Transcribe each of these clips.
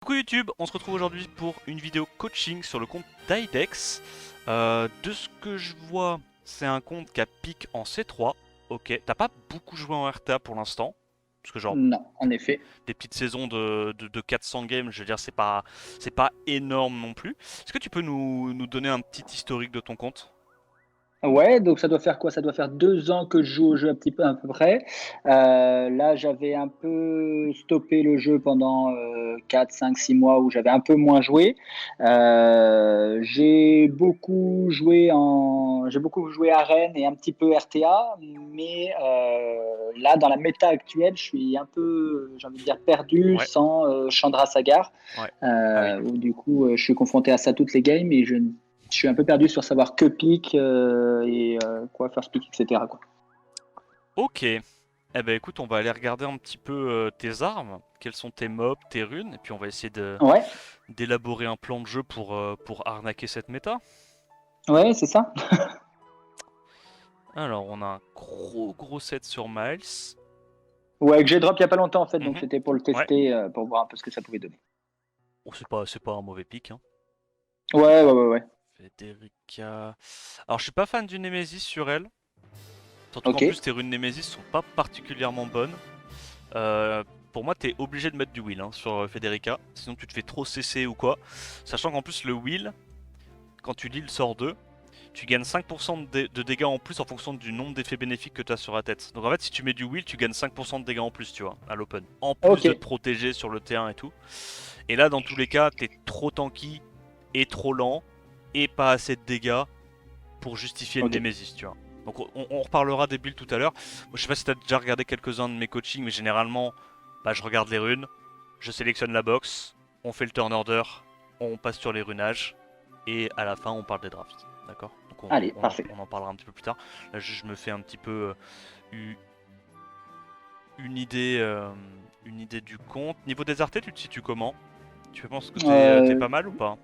Coucou YouTube, on se retrouve aujourd'hui pour une vidéo coaching sur le compte d'Idex. De ce que je vois, c'est un compte qui a pique en C3. Ok, t'as pas beaucoup joué en RTA pour l'instant. Parce que genre, Non, en effet. des petites saisons de 400 games, je veux dire, c'est pas énorme non plus. Est-ce que tu peux nous donner un petit historique de ton compte? Ouais, donc ça doit faire quoi? Ça doit faire 2 ans que je joue au jeu un petit peu à peu près. Là, j'avais un peu stoppé le jeu pendant, 4, 5, 6 mois où j'avais un peu moins joué. J'ai beaucoup joué Arène et un petit peu RTA, mais là, dans la méta actuelle, je suis un peu, j'ai envie de dire, perdu Ouais, sans, Chandra Sagar. ouais. Ah oui. Où du coup, je suis confronté à ça toutes les games et je suis un peu perdu sur savoir que pick et quoi faire pick, etc. Quoi. Ok. Eh ben écoute, on va aller regarder un petit peu tes armes, quels sont tes mobs, tes runes, et puis on va essayer Ouais, d'élaborer un plan de jeu pour arnaquer cette méta. ouais, c'est ça. Alors, on a un gros set sur Miles. Ouais, que j'ai drop il y a pas longtemps en fait, donc Mhm. c'était pour le Ouais. tester, pour voir un peu ce que ça pouvait donner. Oh, c'est pas un mauvais pick, hein. Ouais, ouais, ouais, ouais. Federica. Alors, je suis pas fan du Nemesis sur elle. Surtout qu'en Ok, plus, tes runes Nemesis sont pas particulièrement bonnes. Euh, pour moi, t'es obligé de mettre du wheel sur Federica. Sinon, tu te fais trop CC ou quoi. Sachant qu'en plus, le wheel, quand tu lis le sort 2, tu gagnes 5% de dégâts en plus en fonction du nombre d'effets bénéfiques que tu as sur la tête. Donc en fait, si tu mets du wheel, tu gagnes 5% de dégâts en plus, tu vois, à l'open. En plus ok, de te protéger sur le T1 et tout. Et là, dans tous les cas, t'es trop tanky et trop lent et pas assez de dégâts pour justifier le ok. Nemesis, tu vois. Donc on reparlera des builds tout à l'heure. Moi, je sais pas si t'as déjà regardé quelques-uns de mes coachings, mais généralement, bah, je regarde les runes, je sélectionne la box, on fait le turn order, on passe sur les runages, et à la fin, on parle des drafts. D'accord. Donc Allez, parfait. on en parlera un petit peu plus tard. Là, je me fais un petit peu une idée, une idée du compte. Niveau des artés, tu te situes comment? Tu penses que t'es Euh, pas mal ou pas?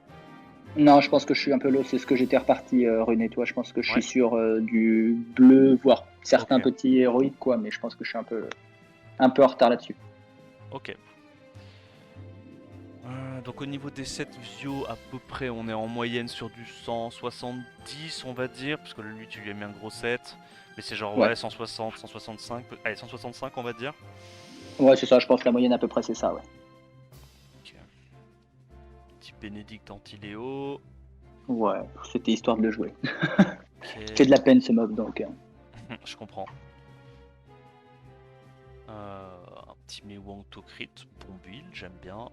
non, je pense que je suis un peu low, c'est ce que j'étais reparti, René, toi. Je pense que je suis Ouais. sur du bleu, voire Ok. certains petits héroïques, quoi, mais je pense que je suis un peu en retard là-dessus. Ok. Donc au niveau des 7 views, à peu près on est en moyenne sur du 170 on va dire, parce que lui tu lui as mis un gros 7. Mais c'est genre Ouais, ouais 160, 165, allez 165 on va dire. ouais, c'est ça, je pense que la moyenne à peu près c'est ça, ouais. Ok. Petit Bénédicte Antiléo. Ouais, c'était histoire de le jouer. Ok, Fait de la peine ce mob, donc. je comprends. Un petit Mewang Tokrit, bon build, j'aime bien.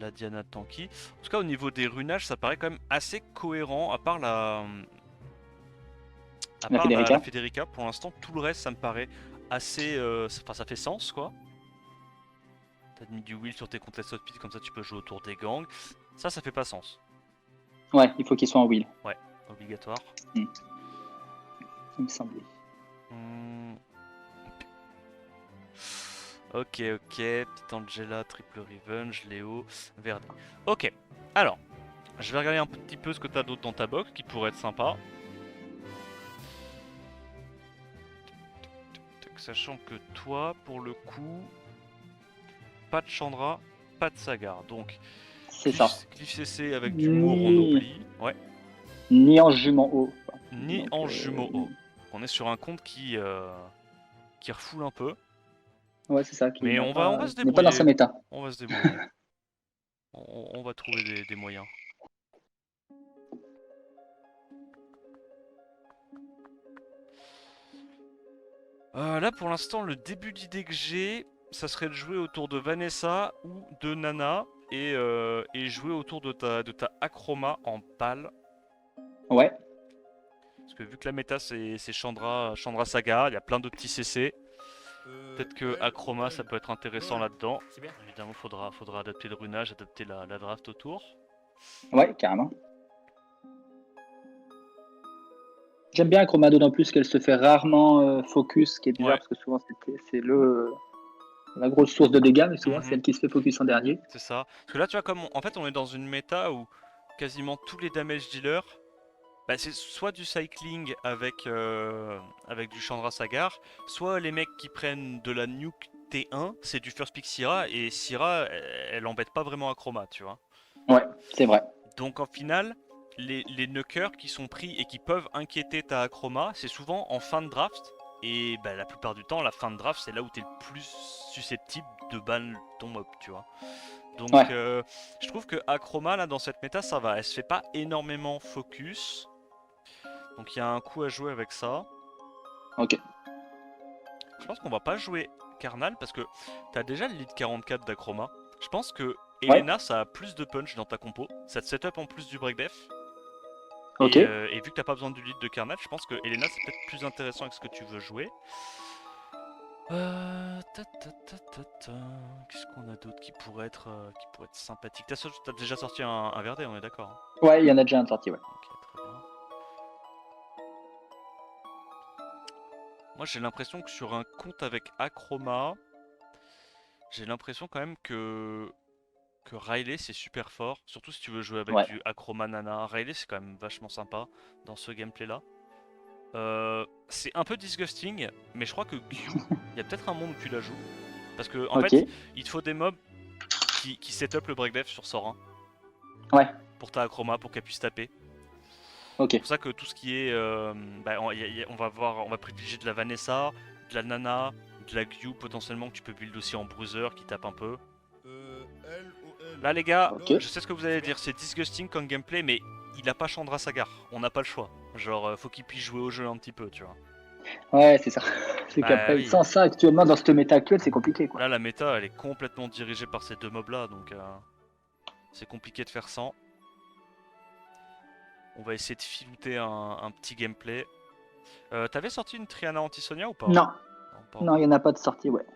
La Diana Tanky. En tout cas au niveau des runages ça paraît quand même assez cohérent, à La part la Federica. Federica, pour l'instant, tout le reste, ça me paraît assez. Enfin, ça fait sens, quoi. T'as mis du wheel sur tes contest speed, comme ça tu peux jouer autour des gangs. Ça fait pas sens. Ouais, il faut qu'il soit en wheel. Ouais, obligatoire. Hmm, il me semblait. Hmm, ok, ok. Petite Angela, triple revenge, Léo, Verdi. Ok, alors, je vais regarder un petit peu ce que t'as d'autre dans ta box qui pourrait être sympa. Sachant que toi, pour le coup, pas de Chandra, pas de Sagar. Donc, C'est ça. Cliff CC avec du Moore, on Ni, oublie. Ouais. ni en jument haut. Ni Donc, en jumeau haut. On est sur un compte qui refoule un peu. ouais, c'est ça, Mais on va se qui n'est pas dans sa débrouiller. méta. On va se débrouiller. On va trouver des moyens. Là, pour l'instant, le début d'idée que j'ai, ça serait de jouer autour de Vanessa ou de Nana et jouer autour de ta Acroma en pâle. Ouais, Parce que vu que la méta c'est Chandra Saga, il y a plein de petits CC. Peut-être que Acroma ça peut être intéressant là-dedans. Évidemment, faudra adapter le runage, adapter la draft autour. ouais, carrément. J'aime bien Chroma, d'autant plus qu'elle se fait rarement focus, ce qui est bizarre Ouais. parce que souvent c'est la grosse source de dégâts, mais souvent c'est Mhm. elle qui se fait focus en dernier. C'est ça. Parce que là, tu vois, en fait, on est dans une méta où quasiment tous les damage dealers, bah, c'est soit du cycling avec du Chandra Sagar, soit les mecs qui prennent de la nuke T1, c'est du first pick Syra, et Syra, elle embête pas vraiment Acroma, tu vois. Ouais, c'est vrai. Donc en finale, les knockers qui sont pris et qui peuvent inquiéter ta Acroma, c'est souvent en fin de draft. Et bah, la plupart du temps, la fin de draft, c'est là où tu es le plus susceptible de ban ton mob, tu vois. Donc Ouais, je trouve que Acroma, là, dans cette méta, ça va. Elle se fait pas énormément focus. Donc il y a un coup à jouer avec ça. ok. Je pense qu'on va pas jouer Karnal parce que t'as déjà le lead 44 d'Acroma. Je pense que Ouais, Elena, ça a plus de punch dans ta compo. Ça te set up en plus du break def. ok. Et vu que t'as pas besoin du lead de Karnal, je pense que Elena c'est peut-être plus intéressant avec ce que tu veux jouer. Qu'est-ce qu'on a d'autre qui pourrait être sympathique. T'as déjà sorti un Verdé, on est d'accord, hein. Ouais, il y en a déjà un de sorti, ouais. Ok, très bien. Moi j'ai l'impression que sur un compte avec Acroma, j'ai l'impression quand même que Riley c'est super fort, surtout si tu veux jouer avec Ouais. du Acroma Nana. Riley c'est quand même vachement sympa dans ce gameplay là. C'est un peu disgusting, mais je crois que Q, il y a peut-être un monde où tu la joues. Parce que en Ok. fait, il te faut des mobs qui set up le break def sur sort 1 Ouais. pour ta Acroma pour qu'elle puisse taper. Ok. C'est pour ça que tout ce qui est. Bah, on va privilégier de la Vanessa, de la Nana, de la Q potentiellement que tu peux build aussi en bruiser qui tape un peu. Là les gars, Ok. je sais ce que vous allez dire, c'est disgusting comme gameplay, mais il a pas Chandra Sagar, on n'a pas le choix. Genre, faut qu'il puisse jouer au jeu un petit peu, tu vois. Ouais, c'est ça. C'est Bah qu'après, oui, sans ça, actuellement, dans cette méta actuelle, c'est compliqué, quoi. là la méta elle est complètement dirigée par ces deux mobs là, donc c'est compliqué de faire sans. On va essayer de filouter un petit gameplay. T'avais sorti une Triana anti-Sonia ou pas? Non. Non, pas Non, il encore. n'y en a pas de sortie, ouais.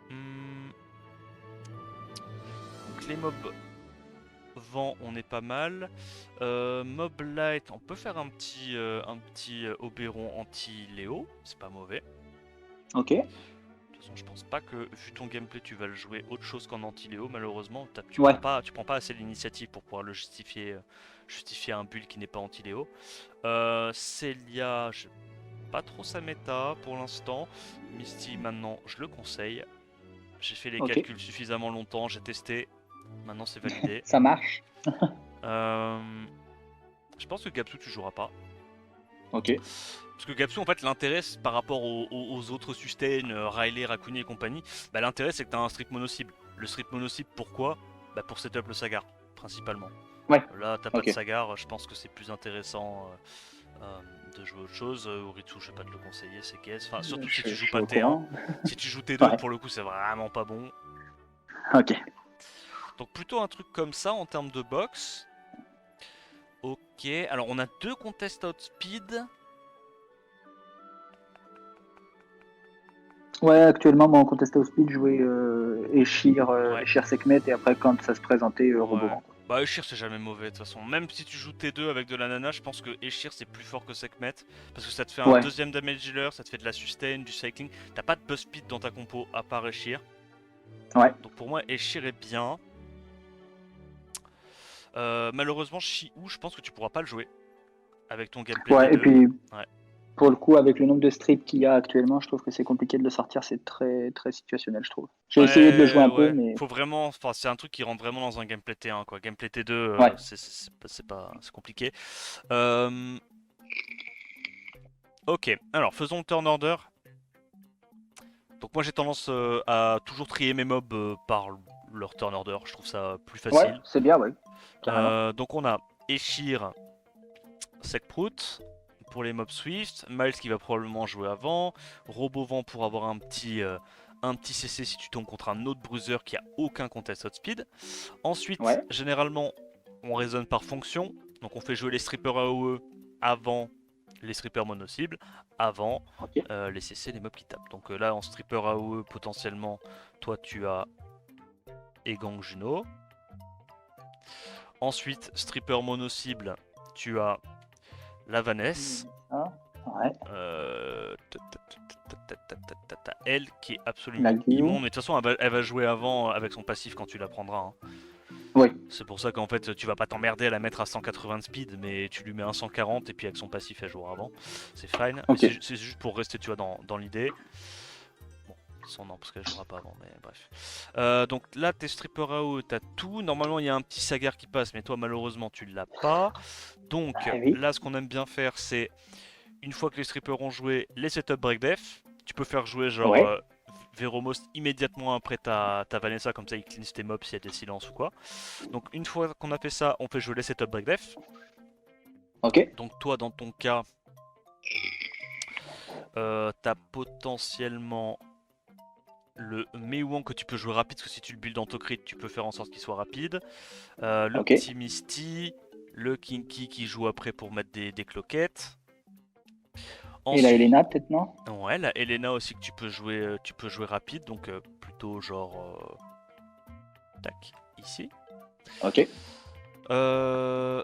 Hmm, donc les mobs vent, on est pas mal. Mob light, on peut faire un petit Oberon anti-Léo, c'est pas mauvais. Ok. De toute façon, je pense pas que, vu ton gameplay, tu vas le jouer autre chose qu'en anti-Léo, malheureusement. Ouais. Tu prends pas assez l'initiative pour pouvoir le justifier, justifier un build qui n'est pas anti-Léo. Célia, je pas trop sa méta pour l'instant. Misty, maintenant, je le conseille. J'ai fait les Ok. calculs suffisamment longtemps, j'ai testé. Maintenant, c'est validé. Ça marche. Euh, je pense que Gapsu, tu joueras pas. Ok. Parce que Gapsu, en fait, l'intérêt par rapport aux autres sustain, Riley, Rakuni et compagnie, bah, l'intérêt c'est que tu as un strip mono-cible. Le strip mono-cible, pourquoi? Bah, pour setup le Sagar, principalement. Ouais. Là, t'as pas de Ok. Sagar, je pense que c'est plus intéressant de jouer autre chose. Uritsu, je vais pas te le conseiller, c'est caisse. Enfin, surtout si tu Je joues suis pas au T1. courant. Si tu joues T2, Ouais. pour le coup, c'est vraiment pas bon. Ok. Donc, plutôt un truc comme ça en termes de box. Ok, alors on a deux contest outspeed. Ouais, actuellement, moi, en contest au speed, je jouais Ouais, Eshir Sekhmet, et après, quand ça se présentait, ouais. Roboran, quoi. Bah Eshir c'est jamais mauvais de toute façon. Même si tu joues T2 avec de la nana, je pense que Eshir c'est plus fort que Sekhmet. Parce que ça te fait un Ouais. deuxième damage dealer, ça te fait de la sustain, du cycling. T'as pas de buzz speed dans ta compo à part Eshir. Ouais. Donc pour moi Eshir est bien. Malheureusement Shi-Hu, je pense que tu pourras pas le jouer avec ton gameplay Ouais. Et T2. puis, Ouais. pour le coup, avec le nombre de strips qu'il y a actuellement, je trouve que c'est compliqué de le sortir. C'est très, très situationnel, je trouve. J'ai essayé de le jouer Ouais, un peu, ouais. mais Faut vraiment. Enfin, c'est un truc qui rentre vraiment dans un gameplay T1 quoi. Gameplay T2, ouais. c'est compliqué. Euh, Ok, alors faisons le turn order. Donc moi j'ai tendance à toujours trier mes mobs par leur turn order, je trouve ça plus Ouais, facile. c'est bien, ouais. Carrément. Donc on a Eshir, Sekprout pour les mobs Swift, Miles qui va probablement jouer avant, Robovent pour avoir un petit CC si tu tombes contre un autre bruiser qui a aucun contest outspeed. Ensuite, Ouais. généralement, on raisonne par fonction, donc on fait jouer les strippers AOE avant les strippers mono-cibles, avant Ok. les CC, les mobs qui tapent. Donc là, en stripper AOE, potentiellement, toi tu as Egang Juno. Ensuite, stripper mono-cible, tu as la Vanessa. Ah, ouais. Elle qui est La absolument Guillaume. immonde, mais de toute façon elle va jouer avant avec son passif quand tu la prendras, hein. Oui. C'est pour ça qu'en fait tu vas pas t'emmerder à la mettre à 180 de speed, mais tu lui mets un 140 et puis avec son passif elle jouera avant. C'est fine, mais Ok. c'est juste pour rester tu vois dans l'idée. Son nom parce qu'elle jouera pas avant, mais bref. Donc là, tes strippers AOE, t'as tout. Normalement, il y a un petit Sagar qui passe, mais toi, malheureusement, tu l'as pas. Donc Ah oui. là, ce qu'on aime bien faire, c'est une fois que les strippers ont joué, les setup break def. Tu peux faire jouer genre Ouais. Veromost immédiatement après ta Vanessa, comme ça il cleanse tes mobs s'il y a des silences ou quoi. Donc une fois qu'on a fait ça, on fait jouer les setup break def. Ok. Donc toi, dans ton cas, t'as potentiellement le Meiwang que tu peux jouer rapide, parce que si tu le builds en Tokrit, tu peux faire en sorte qu'il soit rapide. Le Ok. petit Misty, le Kinky qui joue après pour mettre des cloquettes. Et la Ensuite, Elena, peut-être, non? ouais, la Elena aussi que tu peux jouer rapide, donc plutôt genre tac, ici. Ok. Euh,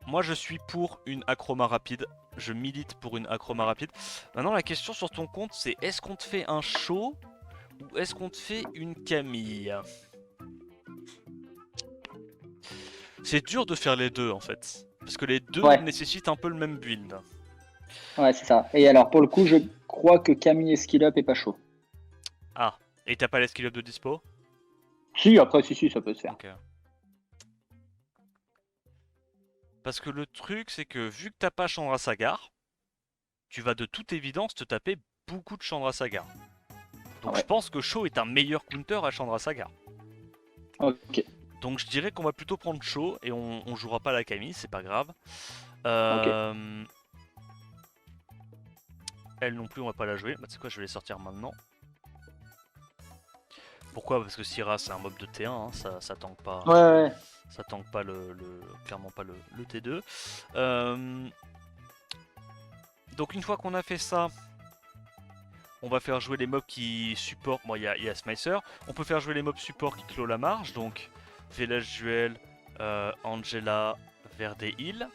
Moi je suis pour une acroma rapide. Je milite pour une acroma rapide. Maintenant la question sur ton compte c'est est-ce qu'on te fait un show ou est-ce qu'on te fait une Camille? C'est dur de faire les deux en fait. Parce que les deux Ouais. nécessitent un peu le même build. Ouais, c'est ça. Et alors, pour le coup, je crois que Camille et Skill Up est pas chaud. Ah, et t'as pas les skill up de dispo? Si, après, si, ça peut se faire. Ok. Parce que le truc c'est que vu que t'as pas Chandra Sagar, tu vas de toute évidence te taper beaucoup de Chandra Sagar. Donc je Ouais. pense que Sho est un meilleur counter à Chandra Sagar. Ok. Donc je dirais qu'on va plutôt prendre Sho et on jouera pas la Camille, c'est pas grave. Ok. Euh, Elle non plus, on va pas la jouer. Bah, tu sais quoi, je vais les sortir maintenant. Pourquoi? Parce que Syra c'est un mob de T1, hein, ça tank pas. Ouais, ouais. Ça tank pas clairement pas le T2. Euh, donc une fois qu'on a fait ça, on va faire jouer les mobs qui supportent. Bon, il y a Smicer. On peut faire jouer les mobs support qui clôt la marge. Donc Village Duel, Angela, Verde Hill.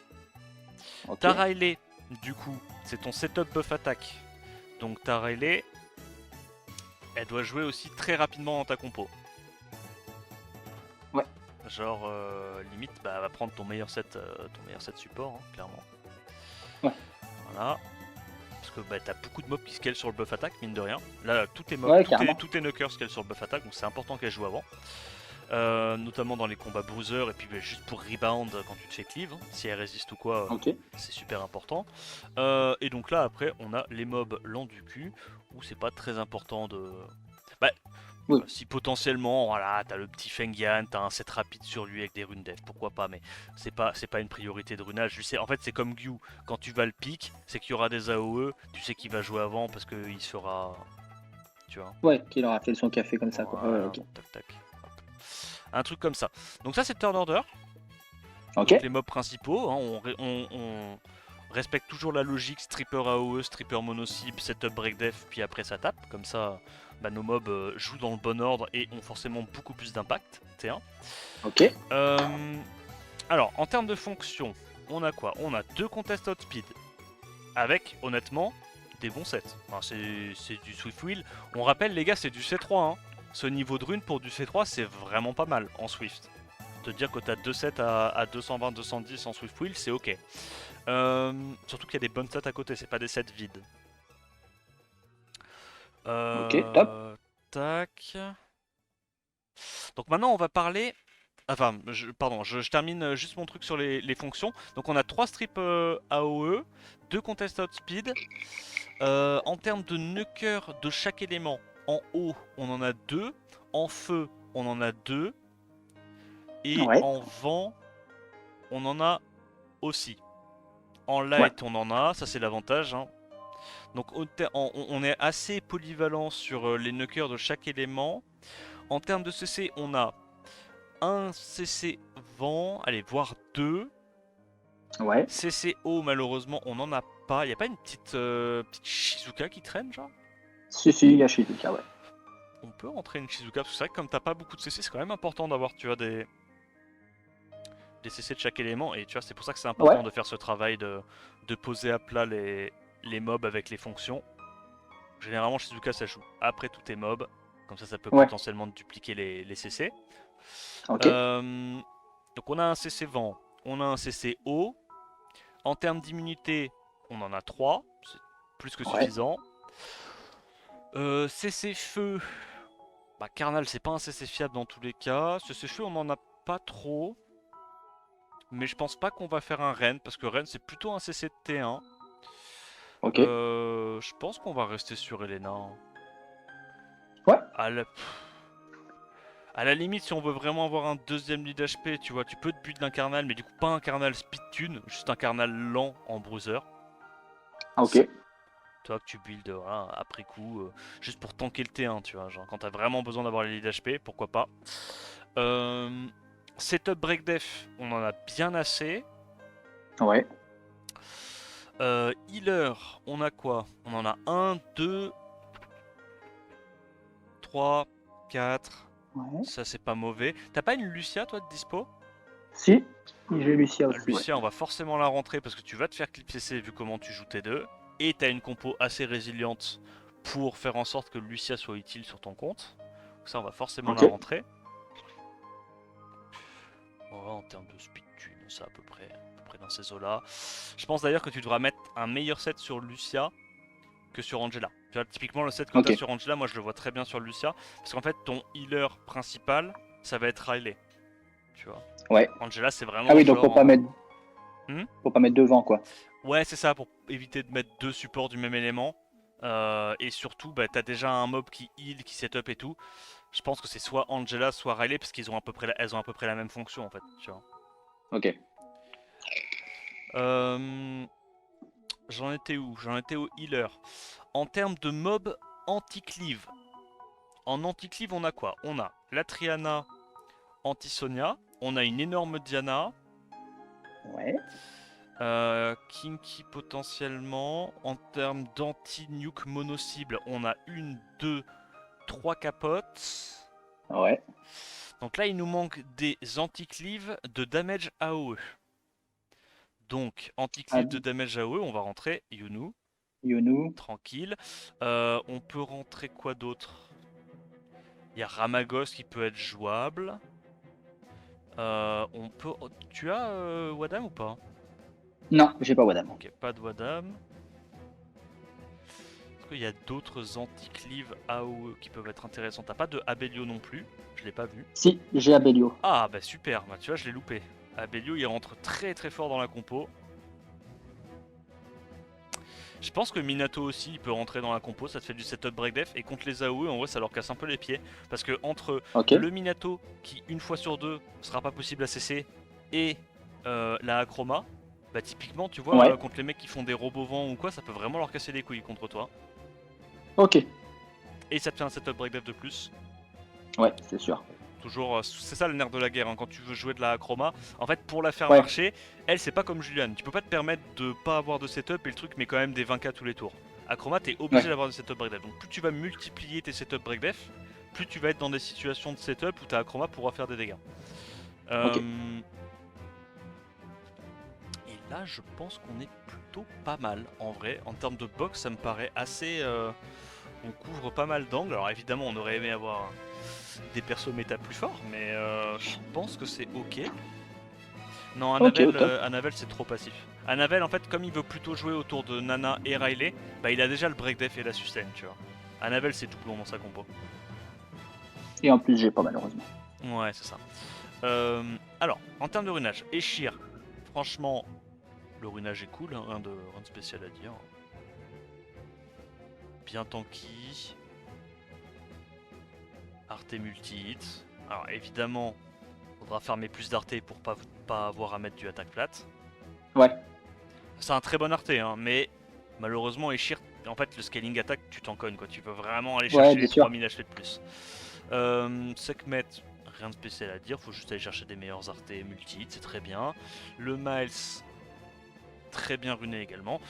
Ok. Ta Riley, du coup, c'est ton setup buff attaque. Donc ta Riley, elle doit jouer aussi très rapidement dans ta compo. Ouais. Genre, limite, bah, elle va prendre ton meilleur set support, hein, clairement. Ouais. Voilà. Parce que bah, t'as beaucoup de mobs qui scale sur le buff attaque, mine de rien. Là, tous tes mobs, Ouais, carrément. tous tes knockers scale sur le buff attaque, donc c'est important qu'elle joue avant. Notamment dans les combats bruiser et puis bah, juste pour rebound quand tu te fais cleave, hein. Si elle résiste ou quoi, Ok. c'est super important. Et donc là après on a les mobs lents du cul où c'est pas très important de. Bah, Oui. si potentiellement voilà t'as le petit Fengyang, t'as un set rapide sur lui avec des runes def, pourquoi pas, mais c'est pas une priorité de runage. Je sais, en fait c'est comme Gyu, quand tu vas le pick, c'est qu'il y aura des AOE, tu sais qu'il va jouer avant parce qu'il sera. Tu vois. Ouais, qu'il aura fait son café comme ça, quoi. Ouais, Voilà, ok. tac tac. Un truc comme ça. Donc ça c'est turn order. Ok. Donc les mobs principaux, hein, on respecte toujours la logique stripper AOE, stripper mono-cible, setup break def, puis après ça tape. Comme ça, bah, nos mobs jouent dans le bon ordre et ont forcément beaucoup plus d'impact. T1. Ok. Alors en termes de fonction, on a quoi? On a deux contest outspeed avec honnêtement des bons sets. Enfin, c'est du Swift Wheel. On rappelle les gars, c'est du C3. Hein. Ce niveau de rune pour du C3, c'est vraiment pas mal en Swift. Te dire que t'as 2 sets à 220-210 en Swift Wheel, c'est ok. Surtout qu'il y a des bonnes stats à côté, c'est pas des sets vides. Ok. Top. Tac. Donc maintenant on va parler. Enfin, pardon, je termine juste mon truc sur les fonctions. Donc on a 3 strips AOE, 2 contest outspeed. En termes de nuker de chaque élément, en haut on en a 2, en feu on en a 2, et Ouais. en vent on en a aussi. En Ouais. light on en a, ça c'est l'avantage. Hein. Donc on est assez polyvalent sur les knockers de chaque élément. En termes de CC, on a un CC vent, allez, voire deux. Ouais. CC eau, malheureusement, on n'en a pas. Il n'y a pas une petite Shizuka qui traîne, genre? Si, il y a Shizuka, ouais. On peut rentrer une Shizuka, parce que c'est vrai que comme t'as pas beaucoup de CC, c'est quand même important d'avoir, tu vois, des CC de chaque élément. Et tu vois, c'est pour ça que c'est Ouais. important de faire ce travail de poser à plat les mobs avec les fonctions. Généralement, Shizuka, ça joue après tous tes mobs. Comme ça peut Ouais. potentiellement dupliquer les CC. Ok. Euh, donc on a un CC vent, on a un CC eau. En termes d'immunité, on en a 3, c'est plus que Ouais. suffisant. CC-feu. Bah, Carnal, c'est pas un CC fiable dans tous les cas. CC-feu, on en a pas trop. Mais je pense pas qu'on va faire un Ren, parce que Ren, c'est plutôt un CC de T1. Ok. Je pense qu'on va rester sur Elena, hein. Ouais. À la limite, si on veut vraiment avoir un deuxième lead HP, tu vois, tu peux te build d'un Carnal, mais du coup, pas un Carnal speed tune, juste un Carnal lent en bruiser. Ok. Toi, que tu builds voilà, après coup, juste pour tanker le T1, tu vois. Genre, quand t'as vraiment besoin d'avoir les lead HP, pourquoi pas. Euh, Setup break def, on en a bien assez. Ouais. Healer, on a quoi? On en a 1, 2, 3, 4. Ouais. Ça, c'est pas mauvais. T'as pas une Lucia, toi, de dispo? Si, j'ai Lucia aussi, ouais. Lucia, on va forcément la rentrer parce que tu vas te faire clip CC vu comment tu joues T2. Et t'as une compo assez résiliente pour faire en sorte que Lucia soit utile sur ton compte. Donc ça, on va forcément Ok. la rentrer. Voilà, en termes de speed tune, ça à peu près dans ces eaux-là. Je pense d'ailleurs que tu devras mettre un meilleur set sur Lucia que sur Angela. Tu vois, typiquement, le set que tu Ok. as sur Angela, moi je le vois très bien sur Lucia. Parce qu'en fait, ton healer principal, ça va être Riley. Tu vois. Ouais. Angela, c'est Ah vraiment oui, donc genre. Hmm. faut pas mettre devant, quoi. Ouais, c'est ça, pour éviter de mettre deux supports du même élément. Et surtout, bah, t'as déjà un mob qui heal, qui setup et tout. Je pense que c'est soit Angela, soit Riley, parce qu'ils ont à peu près elles ont à peu près la même fonction en fait. Tu vois. Ok. Euh, J'en étais où? J'en étais au healer. En termes de mob anti-cleave. En anti-cleave, on a quoi? On a la Triana anti-Sonia. On a une énorme Diana. Ouais. Kinky potentiellement. En termes d'anti-nuke mono-cible, on a une, deux, trois capotes. Ouais. Donc là, il nous manque des anti-cleaves de damage AOE. Donc, Ah, anti-cleave de damage AOE, on va rentrer Yunu. Yonou. Tranquille. On peut rentrer quoi d'autre? Il y a Ramagos qui peut être jouable. On peut. Tu as Wadam ou pas? Non, j'ai pas Wadam. Ok, pas de Wadam. Est-ce qu'il y a d'autres anti-cleaves AOE qui peuvent être intéressants? T'as pas de Abelio non plus, je l'ai pas vu. Si, j'ai Abelio. Ah bah super, bah, tu vois, je l'ai loupé. Abelio il rentre très très fort dans la compo. Je pense que Minato aussi il peut rentrer dans la compo, ça te fait du setup break def et contre les AOE en vrai ça leur casse un peu les pieds parce que entre Ok. le Minato qui une fois sur deux sera pas possible à cesser et la Acroma, bah typiquement tu vois Ouais. contre les mecs qui font des robots vents ou quoi ça peut vraiment leur casser les couilles contre toi. Ok. Et ça te fait un setup break def de plus. Ouais, c'est sûr. Toujours, c'est ça le nerf de la guerre, hein, quand tu veux jouer de la Acroma. En fait, pour la faire Ouais. marcher, elle, c'est pas comme Julian. Tu peux pas te permettre de pas avoir de setup et le truc met quand même des 20k tous les tours. Acroma, t'es obligé Ouais. d'avoir des setup break def. Donc, plus tu vas multiplier tes setup break def, plus tu vas être dans des situations de setup où ta Acroma pourra faire des dégâts. Ok. Et là, je pense qu'on est plutôt pas mal en vrai. En termes de box, ça me paraît assez. On couvre pas mal d'angles. Alors, évidemment, on aurait aimé avoir des persos méta plus forts, mais je pense que c'est ok. Non, Ok, au Anavel, top. Anavel c'est trop passif. Anavel, en fait, comme il veut plutôt jouer autour de Nana et Riley, bah il a déjà le break def et la sustain, tu vois. Anavel, c'est doublon dans sa compo. Et en plus, j'ai pas malheureusement. Ouais, c'est ça. Alors, en termes de runage, Eshir, franchement, le runage est cool, hein, rien de spécial à dire. Bien tanky. Arte multi-hit. Alors, évidemment, faudra farmer plus d'Arte pour pas avoir à mettre du attaque plate. Ouais. C'est un très bon Arte, hein, mais malheureusement, Eshir, en fait, le scaling attack, tu t'en cognes, quoi. Tu veux vraiment aller Ouais, chercher bien les sûr. 3000 HP de plus. Sekhmet, rien de spécial à dire, faut juste aller chercher des meilleurs Arte multi, c'est très bien. Le Miles, très bien runé également.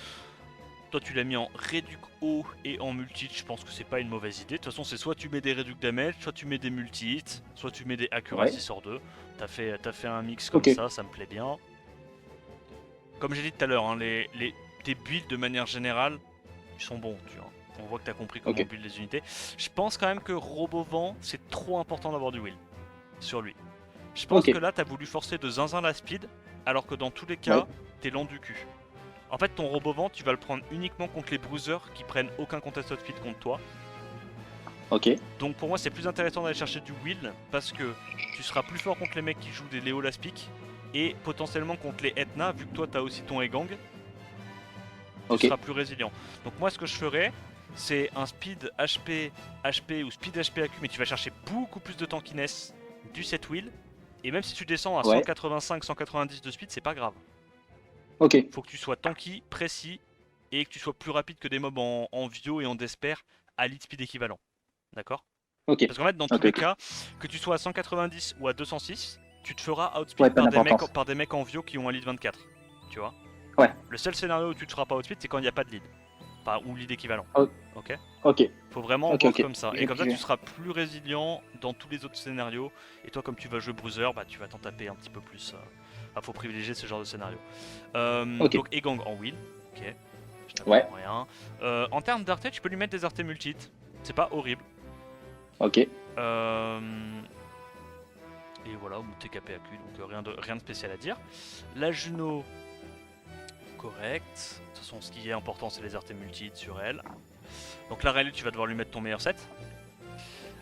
Toi, tu l'as mis en réduc haut et en multi, je pense que c'est pas une mauvaise idée. De toute façon, c'est soit tu mets des réduc damage, soit tu mets des multi-hits, soit tu mets des accuracy Ouais. sur 2. T'as fait un mix comme Ok. ça me plaît bien. Comme j'ai dit tout à l'heure, hein, tes builds de manière générale, ils sont bons, tu vois. On voit que tu as compris comment Ok. build les unités. Je pense quand même que Robovent, c'est trop important d'avoir du will sur lui. Je pense Ok. que là, tu as voulu forcer de zinzin la speed, alors que dans tous les Ouais. cas, t'es lent du cul. En fait, ton Robovent, tu vas le prendre uniquement contre les bruisers qui prennent aucun contested speed contre toi. Ok. Donc pour moi c'est plus intéressant d'aller chercher du Will parce que tu seras plus fort contre les mecs qui jouent des Léo Laspic et potentiellement contre les Etna, vu que toi t'as aussi ton Egang, tu Ok. seras plus résilient. Donc moi ce que je ferais, c'est un speed HP, HP ou speed HP AQ, mais tu vas chercher beaucoup plus de tankiness du set Will. Et même si tu descends à Ouais. 185-190 de speed, c'est pas grave. Ok. Faut que tu sois tanky, précis, et que tu sois plus rapide que des mobs en Vio et en Desper à lead speed équivalent. D'accord? Ok. Parce qu'en fait, dans tous Ok. les Ok. cas, que tu sois à 190 ou à 206, tu te feras Ouais, outspeed pas d'importance. par des mecs en Vio qui ont un lead 24. Tu vois? Ouais. Le seul scénario où tu te feras pas outspeed, c'est quand il n'y a pas de lead. Enfin, ou lead équivalent. O- Ok? ok. Faut vraiment Ok. voir Ok. comme ça. Et comme ça, tu seras plus résilient dans tous les autres scénarios. Et toi, comme tu vas jouer bruiser, bah tu vas t'en taper un petit peu plus. Enfin, faut privilégier ce genre de scénario. Ok. Donc Egang en wheel. Ok. Je Ouais. n'apprends rien. En termes d'arté, tu peux lui mettre des artés multit. C'est pas horrible. Ok. Euh, Et voilà, ou TKPAQ, donc rien de spécial à dire. La Juno, correct. De toute façon, ce qui est important, c'est les artés multi sur elle. Donc la Rayleigh, tu vas devoir lui mettre ton meilleur set.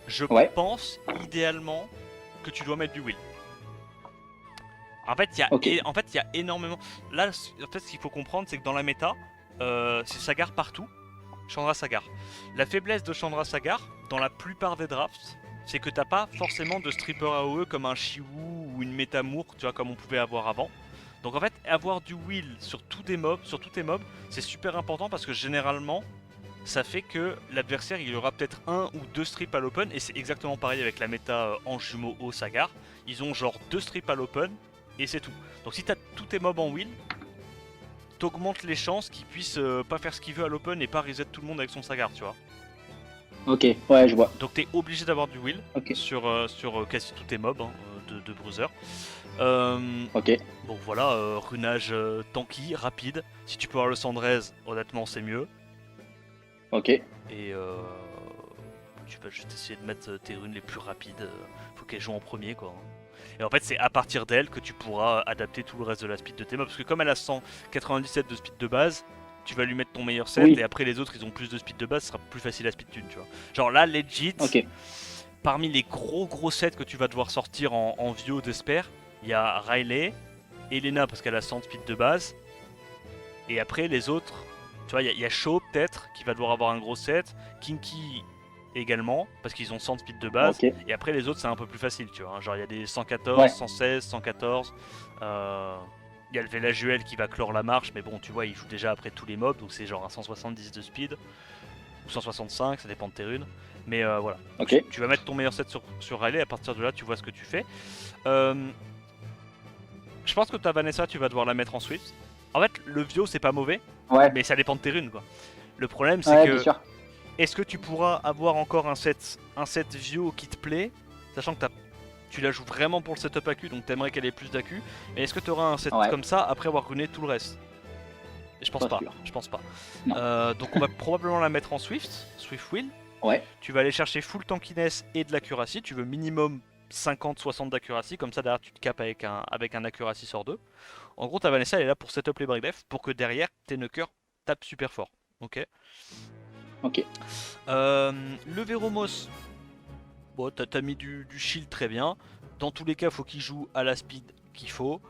Je Ouais. pense, idéalement, que tu dois mettre du Will. En fait, Ok. il y a énormément... Là, en fait, ce qu'il faut comprendre, c'est que dans la méta, c'est Sagar partout. Chandra Sagar. La faiblesse de Chandra Sagar, dans la plupart des drafts, c'est que t'as pas forcément de stripper AOE comme un Shiwu ou une Metamour, tu vois, comme on pouvait avoir avant. Donc en fait, avoir du Will sur tous tes mobs, c'est super important parce que généralement, ça fait que l'adversaire il aura peut-être un ou deux strips à l'open, et c'est exactement pareil avec la méta en jumeau au Sagar. Ils ont genre deux strips à l'open et c'est tout. Donc si t'as tous tes mobs en Will, t'augmentes les chances qu'il puisse pas faire ce qu'il veut à l'open et pas reset tout le monde avec son Sagar, tu vois. Ok. Ouais, je vois. Donc t'es obligé d'avoir du Will Ok. sur quasi tous tes mobs de bruiser. Ok. Bon voilà, runage tanky, rapide. Si tu peux avoir le Sandrez, honnêtement c'est mieux. Ok. Et tu vas juste essayer de mettre tes runes les plus rapides. Faut qu'elles jouent en premier quoi. Et en fait c'est à partir d'elle que tu pourras adapter tout le reste de la speed de tes mobs. Parce que comme elle a 197 de speed de base, tu vas lui mettre ton meilleur set Oui. et après les autres ils ont plus de speed de base, ce sera plus facile à speed tune, tu vois. Genre là legit, Ok. parmi les gros sets que tu vas devoir sortir en Vio d'Esper, il y a Riley, Elena parce qu'elle a 100 speed de base, et après les autres, tu vois, il y a Shaw peut-être qui va devoir avoir un gros set, Kinky également parce qu'ils ont 100 speed de base, Ok. et après les autres c'est un peu plus facile, tu vois. Genre il y a des 114, Ouais. 116, 114. Il y a le Velajuel qui va clore la marche, mais bon, tu vois, il joue déjà après tous les mobs, donc c'est genre un 170 de speed, ou 165, ça dépend de tes runes. Mais voilà. Donc, Ok. tu vas mettre ton meilleur set sur Riley, à partir de là, tu vois ce que tu fais. Euh, je pense que ta Vanessa, tu vas devoir la mettre en Swift. En fait, le Vio, c'est pas mauvais, Ouais. mais ça dépend de tes runes, quoi. Le problème, c'est Ouais, bien que sûr. est-ce que tu pourras avoir encore un set Vio qui te plaît, sachant que tu la joues vraiment pour le setup AQ, donc t'aimerais qu'elle ait plus d'AQ, mais est-ce que tu auras un set Ouais. comme ça après avoir runé tout le reste? Je pense Pas pas, sûr. je pense pas. Non. Donc on va probablement la mettre en Swift, Swift Will. Ouais. Tu vas aller chercher full tankiness et de l'accuracy. Tu veux minimum 50-60 d'accuracy, comme ça derrière tu te capes avec un accuracy sur 2. En gros, ta Vanessa elle est là pour setup les break def pour que derrière tes knockers tapent super fort. Ok. Ok. Le Veromos, bon, t'as mis du shield très bien. Dans tous les cas, faut qu'il joue à la speed qu'il faut.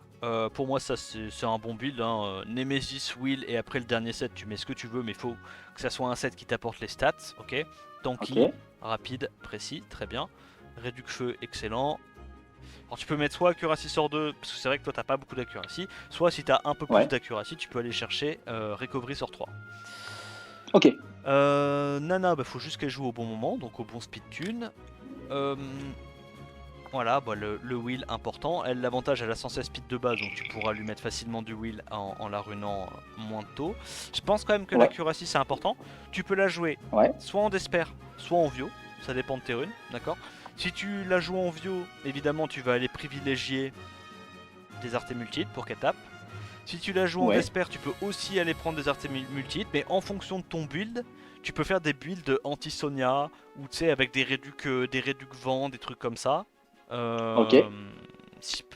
Pour moi, ça c'est un bon build. Hein. Nemesis, Will, et après le dernier set, tu mets ce que tu veux, mais faut que ça soit un set qui t'apporte les stats. Ok. Tanky, Ok. rapide, précis, très bien. Réduc feu, excellent. Alors tu peux mettre soit accuracy sur 2, parce que c'est vrai que toi t'as pas beaucoup d'accuracy, soit si t'as un peu plus Ouais. d'accuracy, tu peux aller chercher recovery sur 3. Ok. Nana, bah, faut juste qu'elle joue au bon moment, donc au bon speed tune. Voilà, bah, le wheel important. Elle, l'avantage, elle a 116 speed de base, donc tu pourras lui mettre facilement du wheel en la runant moins tôt. Je pense quand même que Ouais. l'accuracy c'est important. Tu peux la jouer Ouais. soit en Desper, soit en Vio, ça dépend de tes runes, d'accord. Si tu la joues en Vio, évidemment tu vas aller privilégier des artés multiples pour qu'elle tape. Si tu la joues en Ouais. Desper, tu peux aussi aller prendre des artés multiples, mais en fonction de ton build, tu peux faire des builds anti-Sonia, ou tu sais, avec des réducs vent, des trucs comme ça. Ok.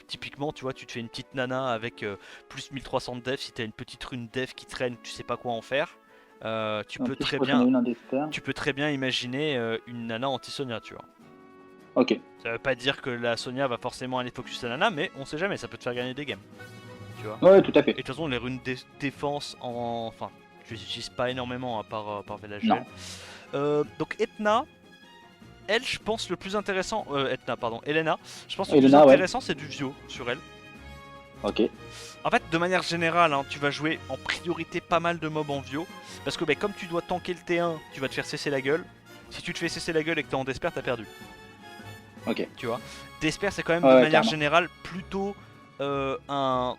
Typiquement, tu vois, tu te fais une petite nana avec plus 1300 de def, si t'as une petite rune def qui traîne, tu sais pas quoi en faire. Tu En peux plus, je très crois qu'il y en a bien, une en Desper. tu peux très bien imaginer une nana anti-Sonia, tu vois. Ok. Ça veut pas dire que la Sonia va forcément aller focus la nana, mais on sait jamais, ça peut te faire gagner des games, tu vois. Ouais, tout à Et fait. de toute façon, les runes défense enfin, je les utilise pas énormément à part Non. VLHGL. Donc Etna, elle, je pense le plus intéressant, Etna, pardon, Elena, je pense le plus Elena, ouais. intéressant c'est du Vio sur elle. Ok. En fait, de manière générale, hein, tu vas jouer en priorité pas mal de mobs en Vio, parce que comme tu dois tanker le T1, tu vas te faire cesser la gueule. Si tu te fais cesser la gueule et que t'es en Desper, t'as perdu. Ok. Tu vois. Desper, c'est quand même de Ouais, manière carrément. générale plutôt un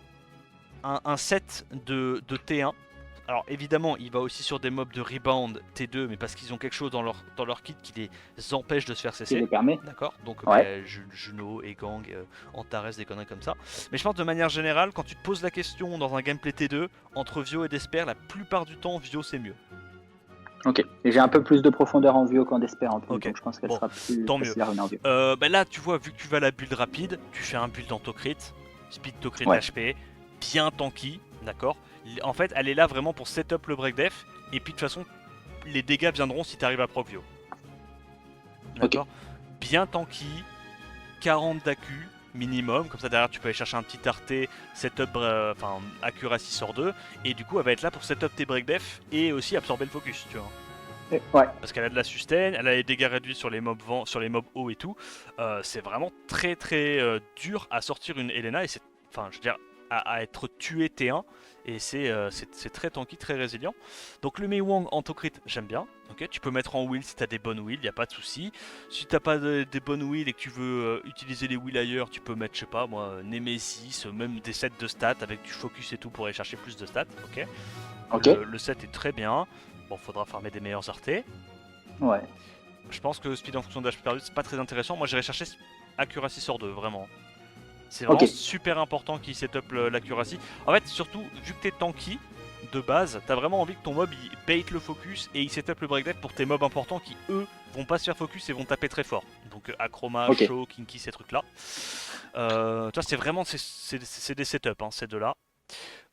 set de T1. Alors évidemment, il va aussi sur des mobs de rebound T2, mais parce qu'ils ont quelque chose dans leur kit qui les empêche de se faire Qui cesser. le permet. D'accord. Donc Ouais. Juno et Gang, Antares, des conneries comme ça. Mais je pense de manière générale, quand tu te poses la question dans un gameplay T2, entre Vio et Desper, la plupart du temps, Vio c'est mieux. Ok. Et j'ai un peu plus de profondeur en Vio qu'en Desper en plus, Ok, donc je pense qu'elle bon, sera plus tant mieux. facile à runner en Vio. Là, tu vois, vu que tu vas à la build rapide, tu fais un build en Tocrit, speed Tocrit Ouais. HP, bien tanky, d'accord. En fait, elle est là vraiment pour setup le break def, et puis de toute façon, les dégâts viendront si tu arrives à proc Vio. Ok. D'accord. Bien tanky, 40 d'AQ minimum, comme ça derrière tu peux aller chercher un petit RT, setup, enfin accuracy sur 2, et du coup elle va être là pour setup tes break def et aussi absorber le focus, tu vois. Ouais. Parce qu'elle a de la sustain, elle a les dégâts réduits sur les mobs vent, sur les mobs hauts et tout. C'est vraiment très très dur à sortir une Elena et c'est, enfin je veux dire, à être tué T1 et c'est très tanky, très résilient. Donc le Mei Wang en Tocrit, j'aime bien. Ok, tu peux mettre en wheel si t'as des bonnes wheels, y a pas de souci. Si t'as pas des bonnes wheels et que tu veux utiliser les wheels ailleurs, tu peux mettre, je sais pas moi, Nemesis, même des sets de stats avec du focus et tout pour aller chercher plus de stats. Ok, Ok. le set est très bien. Bon, faudra farmer des meilleurs RT. Ouais. Je pense que speed en fonction de HP perdu, c'est pas très intéressant. Moi, j'irais chercher accuracy sur 2, vraiment. C'est Ok. vraiment super important qu'il setup l'accuracy. En fait, surtout, vu que t'es tanky de base, t'as vraiment envie que ton mob il bait le focus et il setup le break death pour tes mobs importants qui, eux, vont pas se faire focus et vont taper très fort. Donc, Acroma, Ok. Shaw, Kinky, ces trucs-là. Tu vois, c'est vraiment c'est des setups, hein, ces deux-là.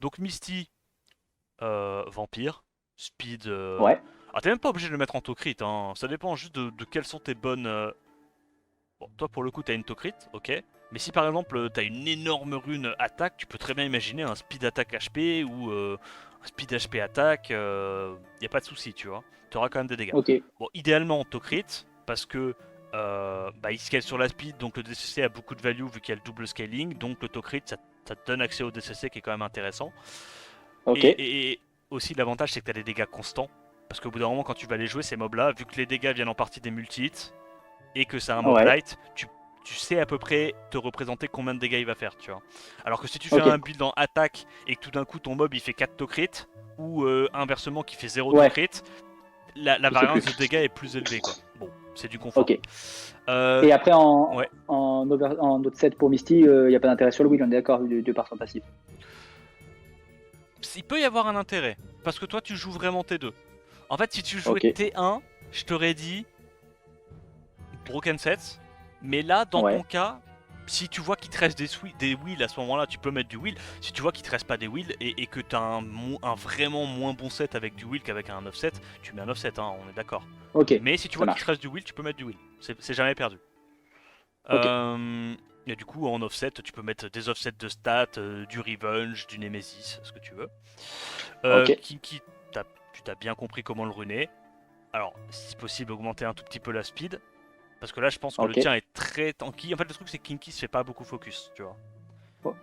Donc, Misty, Vampire, Speed. Ouais. Ah, t'es même pas obligé de le mettre en to crit, hein. Ça dépend juste de quelles sont tes bonnes. Bon, toi pour le coup, t'as une to crit, ok. Mais si par exemple t'as une énorme rune attaque, tu peux très bien imaginer un speed attaque HP ou un speed HP attaque. Y a pas de souci, tu vois. T'auras quand même des dégâts. Ok. Bon, idéalement to crit parce que il scale sur la speed, donc le DCC a beaucoup de value vu qu'il y a le double scaling. Donc le to crit, ça te donne accès au DCC qui est quand même intéressant. Ok. Et aussi l'avantage c'est que tu as des dégâts constants. Parce qu'au bout d'un moment quand tu vas les jouer ces mobs là, vu que les dégâts viennent en partie des multi-hits et que c'est un mob Ouais. light, tu sais à peu près te représenter combien de dégâts il va faire, tu vois. Alors que si tu fais Ok. un build en attaque et que tout d'un coup ton mob il fait 4 to crit, ou inversement qui fait 0 to Ouais. crit, la Tu sais variance plus. de dégâts est plus élevée quoi. Bon, c'est du confort. Ok. Euh, Et après, ouais. en autre set pour Misty, il n'y a pas d'intérêt sur le wheel, on est d'accord, de par son passif. Il peut y avoir un intérêt, parce que toi tu joues vraiment T2. En fait si tu jouais Ok. T1, je t'aurais dit Broken Sets. Mais là, dans ton Ouais. cas, si tu vois qu'il te reste des wheels à ce moment-là, tu peux mettre du wheel. Si tu vois qu'il te reste pas des wheels et que tu as un vraiment moins bon set avec du wheel qu'avec un offset, tu mets un offset, hein, on est d'accord. Ok. Mais si tu Ça vois qu'il te marche. reste du wheel, tu peux mettre du wheel. C'est jamais perdu. Ok. Et du coup, en offset, tu peux mettre des offsets de stats, du revenge, du nemesis, ce que tu veux. Ok. Kinky, tu t'as bien compris comment le runer. Alors, si possible, augmenter un tout petit peu la speed. Parce que là, je pense que le Ok. tien est très tanky. En fait, le truc, c'est que Kinky se fait pas beaucoup focus, tu vois.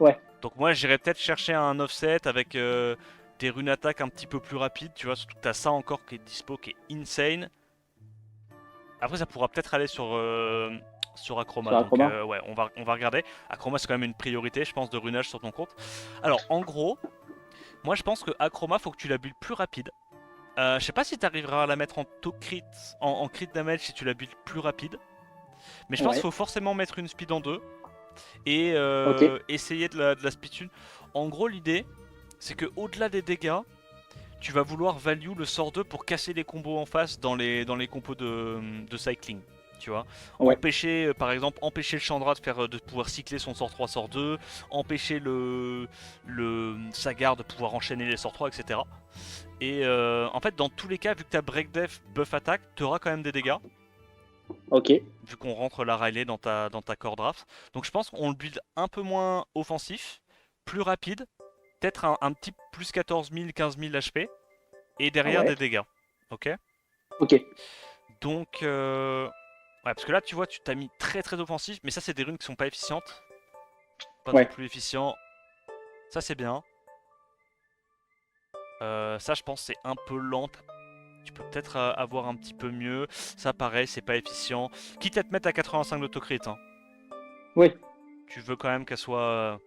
Ouais. Donc, moi, j'irais peut-être chercher un offset avec des runes attaques un petit peu plus rapides, tu vois. Surtout que t'as ça encore qui est dispo, qui est insane. Après, ça pourra peut-être aller sur Acroma. Sur Donc, Acroma. ouais, on va regarder. Acroma, c'est quand même une priorité, je pense, de runage sur ton compte. Alors, en gros, moi, je pense que Acroma, faut que tu la builds plus rapide. Je sais pas si tu arriveras à la mettre en crit, en crit damage si tu la builds plus rapide. Mais je pense qu'il Ouais. faut forcément mettre une speed en 2 et Ok. essayer de la speed une. En gros, l'idée, c'est que au-delà des dégâts, tu vas vouloir value le sort 2 pour casser les combos en face dans les compos de cycling. tu vois. Ouais. Empêcher, par exemple, empêcher le Chandra de pouvoir cycler son sort 3, sort 2, empêcher le Sagar de pouvoir enchaîner les sorts 3, etc. Et en fait, dans tous les cas, vu que t'as Break Def, buff attaque, t'auras quand même des dégâts. Ok. Vu qu'on rentre la Riley dans ta core draft. Donc je pense qu'on le build un peu moins offensif, plus rapide, peut-être un petit plus 14 000, 15 000 HP, et derrière Ouais. des dégâts. Ok. Ok. Donc, ouais, parce que là, tu vois, tu t'as mis très très offensif, mais ça, c'est des runes qui sont pas efficientes. Pas non Ouais. plus efficient. Ça, c'est bien. Ça, je pense, c'est un peu lent. Tu peux peut-être avoir un petit peu mieux. Ça, pareil, c'est pas efficient. Quitte à te mettre à 85 d'autocrit, hein. Oui. Tu veux quand même qu'elle soit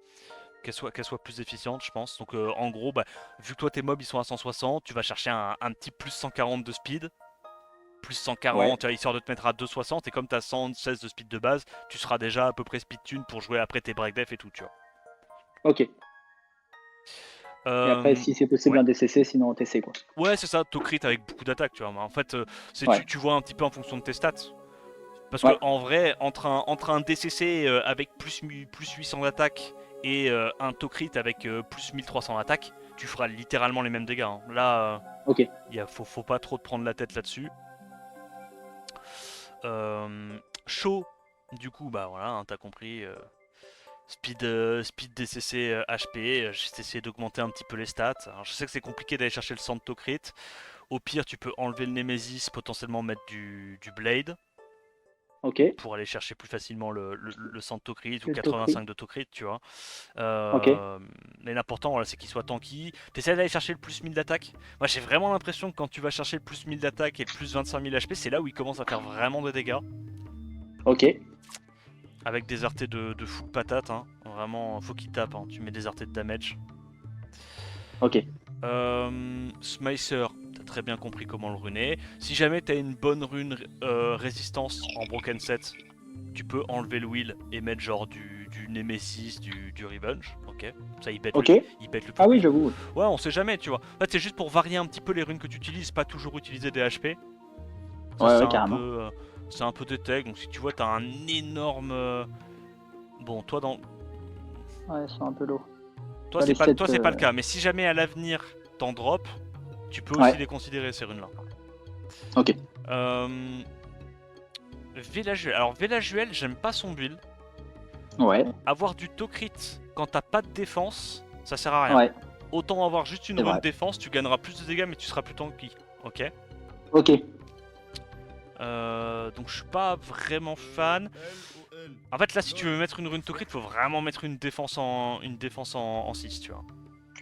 plus efficiente, je pense. Donc, en gros, bah, vu que toi, tes mobs, ils sont à 160, tu vas chercher un petit plus 140 de speed. Plus Ouais. 140, histoire de te mettre à 260. Et comme tu as 116 de speed de base, tu seras déjà à peu près speed tune pour jouer après tes break def et tout, tu vois. Ok. Et après, si c'est possible, Ouais. un DCC, sinon un TC, quoi. Ouais, c'est ça, to crit avec beaucoup d'attaques, tu vois. Mais en fait, Ouais. tu vois un petit peu en fonction de tes stats. Parce que Ouais. en vrai, entre un DCC avec plus 800 d'attaque et un to crit avec plus 1300 d'attaque, tu feras littéralement les mêmes dégâts, hein. Là, Ok. faut pas trop te prendre la tête là-dessus. Chaud, du coup, bah voilà, hein, t'as compris. Speed DCC HP, j'ai essayé d'augmenter un petit peu les stats. Alors, je sais que c'est compliqué d'aller chercher le Santo Crit. Au pire, tu peux enlever le Nemesis, potentiellement mettre du Blade Ok. pour aller chercher plus facilement le Santo Crit ou Le Tokri. 85 de Crit, tu vois. Ok. Mais l'important, voilà, c'est qu'il soit tanky. T'essaies d'aller chercher le plus 1000 d'attaque. Moi, j'ai vraiment l'impression que quand tu vas chercher le plus 1000 d'attaque et le plus 25 000 HP, c'est là où il commence à faire vraiment des dégâts. Ok. Avec des RT de full patate, hein. Vraiment, faut qu'il tape, hein. Tu mets des RT de damage. Ok. Smicer, t'as très bien compris comment le runer. Si jamais t'as une bonne rune résistance en broken set, tu peux enlever le wheel et mettre genre du Nemesis, du Revenge. Ok, ça Ok. il pète le Ah oui, public. j'avoue. Ouais, on sait jamais, tu vois. En fait, c'est juste pour varier un petit peu les runes que tu utilises, pas toujours utiliser des HP. Ça, Ouais, ouais, carrément. c'est un peu des tags. Donc si tu vois, t'as un énorme. Bon, toi dans. Ouais, ils sont un peu lourds. Toi, Pas les toi, 7. c'est pas le cas. Mais si jamais à l'avenir t'en drop, tu peux aussi Ouais. les considérer ces runes là. Ok. Villageuel. Alors, Villageuel, j'aime pas son build. Ouais. Avoir du to-crit quand t'as pas de défense, ça sert à rien. Ouais. Autant avoir juste une C'est rune vrai. défense, tu gagneras plus de dégâts, mais tu seras plus tanky. Ok. Ok. Donc, je suis pas vraiment fan. En fait, là, si tu veux mettre une rune to-crit, faut vraiment mettre une défense en 6, tu vois.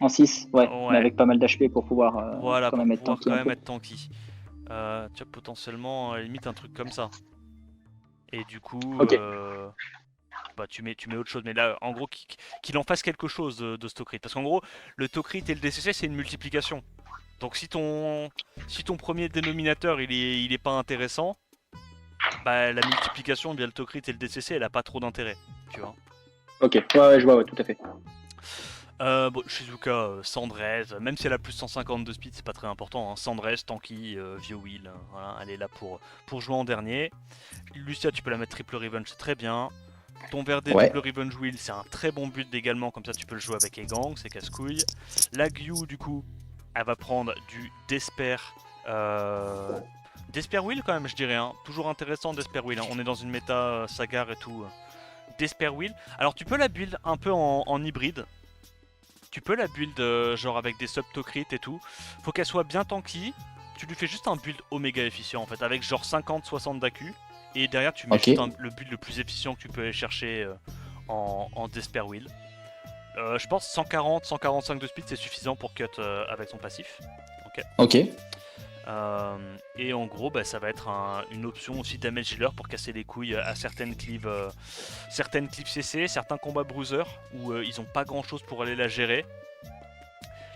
En 6, ouais. Mais Ouais, avec pas mal d'HP pour pouvoir voilà, quand pour même être pouvoir tanky quand un même peu. être tanky. Tu vois, potentiellement, à la limite, un truc comme ça. Et du coup, Ok. bah, tu mets autre chose. Mais là, en gros, qu'il en fasse quelque chose de ce to-crit. Parce qu'en gros, le to-crit et le DCC, c'est une multiplication. Donc si ton premier dénominateur, il est pas intéressant, bah la multiplication via le to-crit et le DCC, elle a pas trop d'intérêt. Tu vois. Ok. Ouais, ouais, je vois, ouais, tout à fait. Bon, Shizuka, Sandrez, même si elle a plus 150 de speed, c'est pas très important, hein. Sandrez, Tanky, Vieux Wheel, voilà, elle est là pour jouer en dernier. Lucia, tu peux la mettre triple revenge, c'est très bien. Ton Verdé Ouais. double revenge wheel, c'est un très bon build également, comme ça tu peux le jouer avec Egang, c'est casse-couille. La Gyu, du coup, elle va prendre du Despair. Despair Wheel quand même, je dirais, hein. Toujours intéressant Despair Wheel, hein. On est dans une méta Sagar et tout. Despair Wheel. Alors tu peux la build un peu en hybride. Tu peux la build genre avec des sub-to-crit et tout. Faut qu'elle soit bien tanky. Tu lui fais juste un build oméga efficient en fait, avec genre 50-60 d'AQ. Et derrière tu mets Ok. juste le build le plus efficient que tu peux aller chercher en Despair Wheel. Je pense 140-145 de speed c'est suffisant pour cut avec son passif. Ok. Ok. Et en gros bah, ça va être une option aussi damage healer pour casser les couilles à certaines cleaves CC, certains combats bruiser où ils ont pas grand chose pour aller la gérer.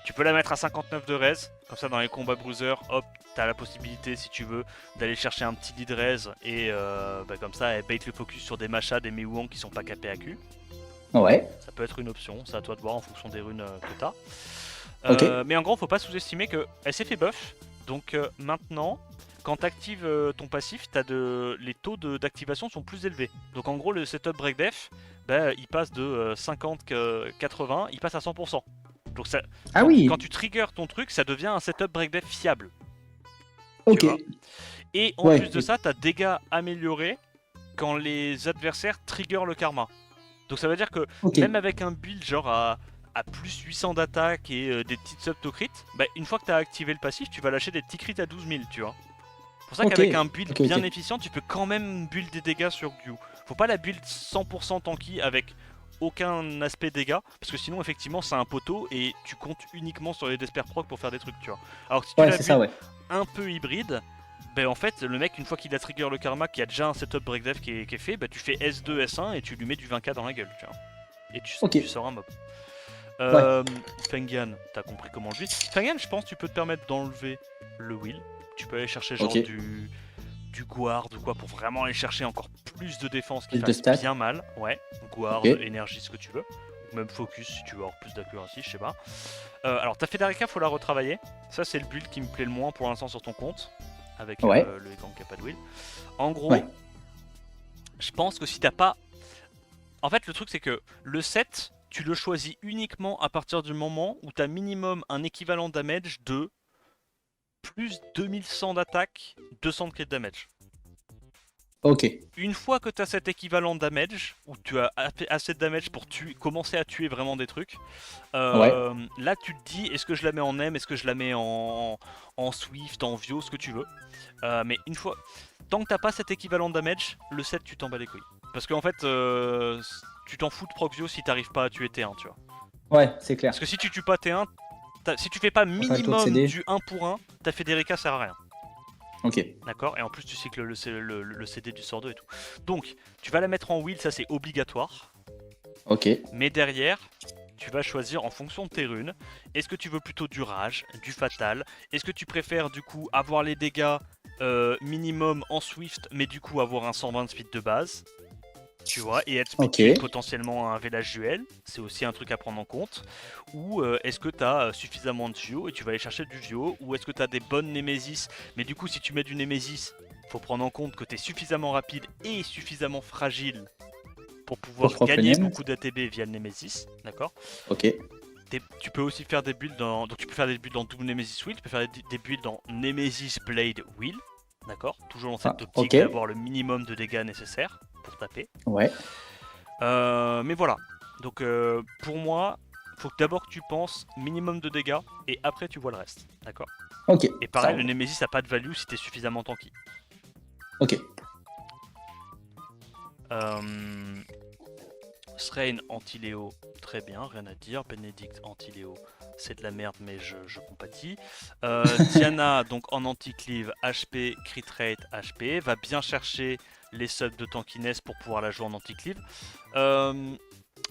Tu peux la mettre à 59 de res, comme ça dans les combats bruiser, hop, t'as la possibilité si tu veux d'aller chercher un petit lead res et bah, comme ça elle bait le focus sur des machas, des Mewang qui sont pas capés à Q. Ouais. Ça peut être une option, c'est à toi de voir en fonction des runes que t'as. Ok. Mais en gros faut pas sous-estimer qu'elle s'est fait buff, donc maintenant quand tu actives ton passif, les taux d'activation sont plus élevés. Donc en gros, le setup break def, bah, il passe de 50-80, il passe à 100%. Donc ça, Ah oui, quand tu triggers ton truc, ça devient un setup break def fiable. Tu ok. vois. Et en plus Ouais, de ça, t'as dégâts améliorés quand les adversaires trigger le karma. Donc ça veut dire que ok. même avec un build genre à plus 800 d'attaque et des petites sub to crit, bah, une fois que tu as activé le passif, tu vas lâcher des petits crits à 12 000, tu vois. C'est pour ça Ok, qu'avec un build ok, bien ok. efficient, tu peux quand même build des dégâts sur Gyu. Faut pas la build 100% tanky avec aucun aspect dégâts, parce que sinon effectivement c'est un poteau et tu comptes uniquement sur les Desper proc pour faire des trucs, tu vois. Alors que si tu Ouais, la c'est ça, build ouais. un peu hybride, ben en fait le mec une fois qu'il a trigger le karma, qui a déjà un setup break dev qui est fait, bah tu fais S2, S1 et tu lui mets du 20k dans la gueule, tu vois. Et Ok, tu sors un mob. ouais. Euh, Fengan, t'as compris comment le build. Fengan, je pense que tu peux te permettre d'enlever le wheel. Tu peux aller chercher genre Ok. du guard ou quoi pour vraiment aller chercher encore plus de défense qui Plus de fasse stats. bien mal. Ouais, guard, Ok. énergie, ce que tu veux. Ou même focus si tu veux avoir plus d'accuracy, je sais pas. Alors ta Federica, faut la retravailler. Ça, c'est le build qui me plaît le moins pour l'instant sur ton compte. Avec Ouais. le gang qui a pas de wheel. En gros, Ouais. je pense que si t'as pas. En fait, le truc, c'est que le set, tu le choisis uniquement à partir du moment où tu as minimum un équivalent damage de plus 2100 d'attaque, 200 de crit damage. Ok. Une fois que tu as cet équivalent damage, où tu as assez de damage pour commencer à tuer vraiment des trucs, Ouais. là tu te dis est-ce que je la mets en M, est-ce que je la mets en Swift, en Vio, ce que tu veux. Mais une fois, tant que t'as pas cet équivalent damage, le set tu t'en bats les couilles. Parce qu'en fait, tu t'en fous de Proxio si t'arrives pas à tuer T1, tu vois. Ouais, c'est clair. Parce que si tu tues pas T1, si tu fais pas T'as pas le taux de minimum CD. du 1 pour 1, ta Federica sert à rien. Ok. D'accord. Et en plus tu cycles le CD du sort 2 et tout. Donc tu vas la mettre en wheel, ça c'est obligatoire. Ok. Mais derrière, tu vas choisir en fonction de tes runes. Est-ce que tu veux plutôt du rage, du fatal? Est-ce que tu préfères du coup avoir les dégâts minimum en Swift, mais du coup avoir un 120 de speed de base? Tu vois, et être speed Ok. kill potentiellement un village duel, c'est aussi un truc à prendre en compte. Ou est-ce que tu as suffisamment de Vio et tu vas aller chercher du Vio? Ou est-ce que tu as des bonnes Nemesis? Mais du coup, si tu mets du Nemesis, faut prendre en compte que tu es suffisamment rapide et suffisamment fragile pour Pour pouvoir proc le gagner Nems. beaucoup d'ATB via le Nemesis, d'accord? Ok. Tu peux aussi faire des builds dans. Donc tu peux faire des builds dans double Nemesis Wheel, tu peux faire des builds dans Nemesis Blade Wheel, d'accord? Toujours dans Ah, cette optique ok. d'avoir le minimum de dégâts nécessaires pour taper. Ouais. Mais voilà. Donc pour moi, faut que d'abord que tu penses minimum de dégâts et après tu vois le reste, d'accord? Ok. Et Ça pareil, le roule. Nemesis a pas de value si t'es suffisamment tanky. Ok. Euh, Srain anti-Léo, très bien, rien à dire. Benedict anti-Léo, c'est de la merde, mais je compatis. Diana, donc en anti-cleave, HP, crit rate, HP, va bien chercher les subs de tankiness pour pouvoir la jouer en anti-cleave.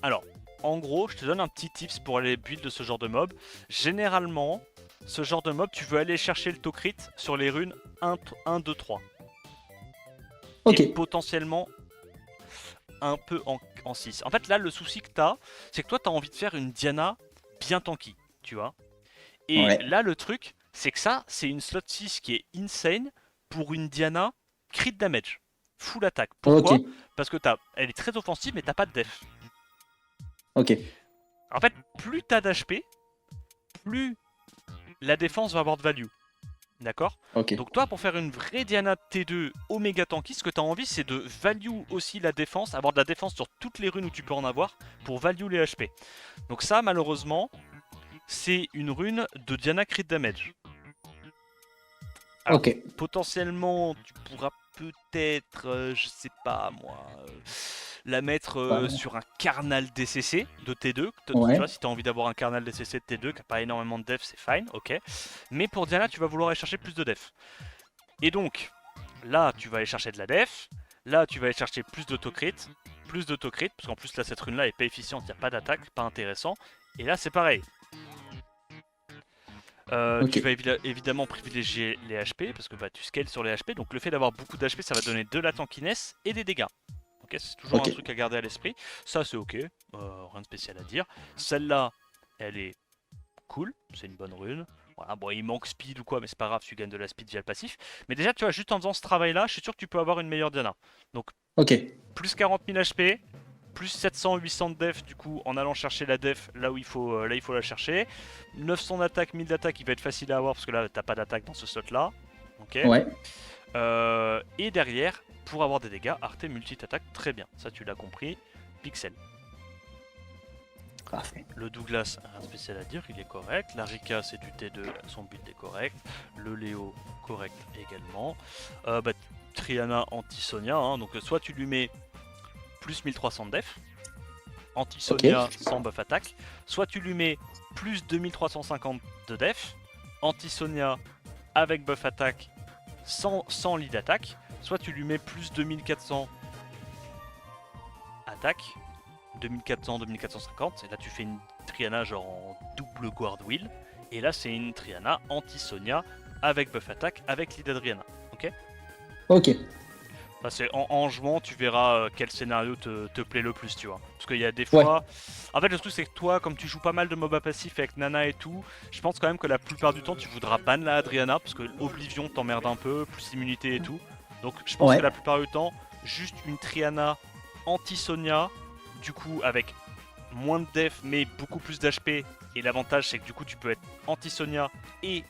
Alors, en gros, je te donne un petit tips pour aller build de ce genre de mob. Généralement, ce genre de mob, tu veux aller chercher le to crit sur les runes 1, 2, 3. Ok. Et potentiellement un peu en 6. En fait, là, le souci que t'as, c'est que toi, t'as envie de faire une Diana bien tanky, tu vois. Et Ouais. là, le truc, c'est que ça, c'est une slot 6 qui est insane pour une Diana crit damage. Full attaque. Ok. Pourquoi? Parce que elle est très offensive, mais t'as pas de def. Ok. En fait, plus t'as d'HP, plus la défense va avoir de value. D'accord. Ok. Donc toi, pour faire une vraie Diana T2 Omega Tanky, ce que tu as envie, c'est de value aussi la défense, avoir de la défense sur toutes les runes où tu peux en avoir, pour value les HP. Donc ça, malheureusement, c'est une rune de Diana Crit Damage. Alors, Ok. potentiellement, tu pourras peut-être, je sais pas moi, la mettre Ouais. sur un Carnal DCC de T2. Tu vois, Ouais. si tu as envie d'avoir un Carnal DCC de T2 qui n'a pas énormément de def, c'est fine, ok. Mais pour Diana, tu vas vouloir aller chercher plus de def. Et donc, là, tu vas aller chercher de la def. Là, tu vas aller chercher plus d'autocrit. Plus d'autocrit, parce qu'en plus, là, cette rune-là est pas efficiente, il n'y a pas d'attaque, pas intéressant. Et là, c'est pareil. Ok. Tu vas évidemment privilégier les HP, parce que bah, tu scales sur les HP. Donc, le fait d'avoir beaucoup d'HP, ça va donner de la tankiness et des dégâts. Ok, c'est toujours un Ok. truc à garder à l'esprit. Ça, c'est ok. Rien de spécial à dire. Celle-là, elle est cool. C'est une bonne rune. Voilà, bon, il manque speed ou quoi, mais c'est pas grave, tu gagnes de la speed via le passif. Mais déjà, tu vois, juste en faisant ce travail-là, je suis sûr que tu peux avoir une meilleure Diana. Donc, Ok. plus 40 000 HP, plus 700-800 de def, du coup, en allant chercher la def là il faut la chercher. 900 d'attaque, 1000 d'attaque, il va être facile à avoir parce que là, t'as pas d'attaque dans ce slot-là. Ok. Ouais. Et derrière, pour avoir des dégâts, Arte multi-attaque, très bien. Ça, tu l'as compris. Pixel. Parfait. Le Douglas, rien de spécial à dire, il est correct. La Rika, c'est du T2, son build est correct. Le Léo, correct également. Triana anti-Sonia, hein, donc soit tu lui mets plus 1300 de def, anti-Sonia sans buff attaque, soit tu lui mets plus 2350 de def, anti-Sonia avec buff attaque sans lead attaque, soit tu lui mets plus 2400 attaque, 2400, 2450, et là tu fais une Triana genre en double guard wheel, et là c'est une Triana anti-Sonia avec buff attaque avec lead Adriana, ok. Ok. Bah, c'est en jouant, tu verras quel scénario te plaît le plus, tu vois. Parce qu'il y a des fois. En fait, le truc, c'est que toi, comme tu joues pas mal de MOBA passifs avec Nana et tout, je pense quand même que la plupart du temps, tu voudras ban la Adriana. Parce que Oblivion t'emmerde un peu, plus immunité et tout. Donc, je pense que la plupart du temps, juste une Triana anti-Sonia, du coup, avec moins de def, mais beaucoup plus d'HP. Et l'avantage, c'est que du coup, tu peux être anti-Sonia et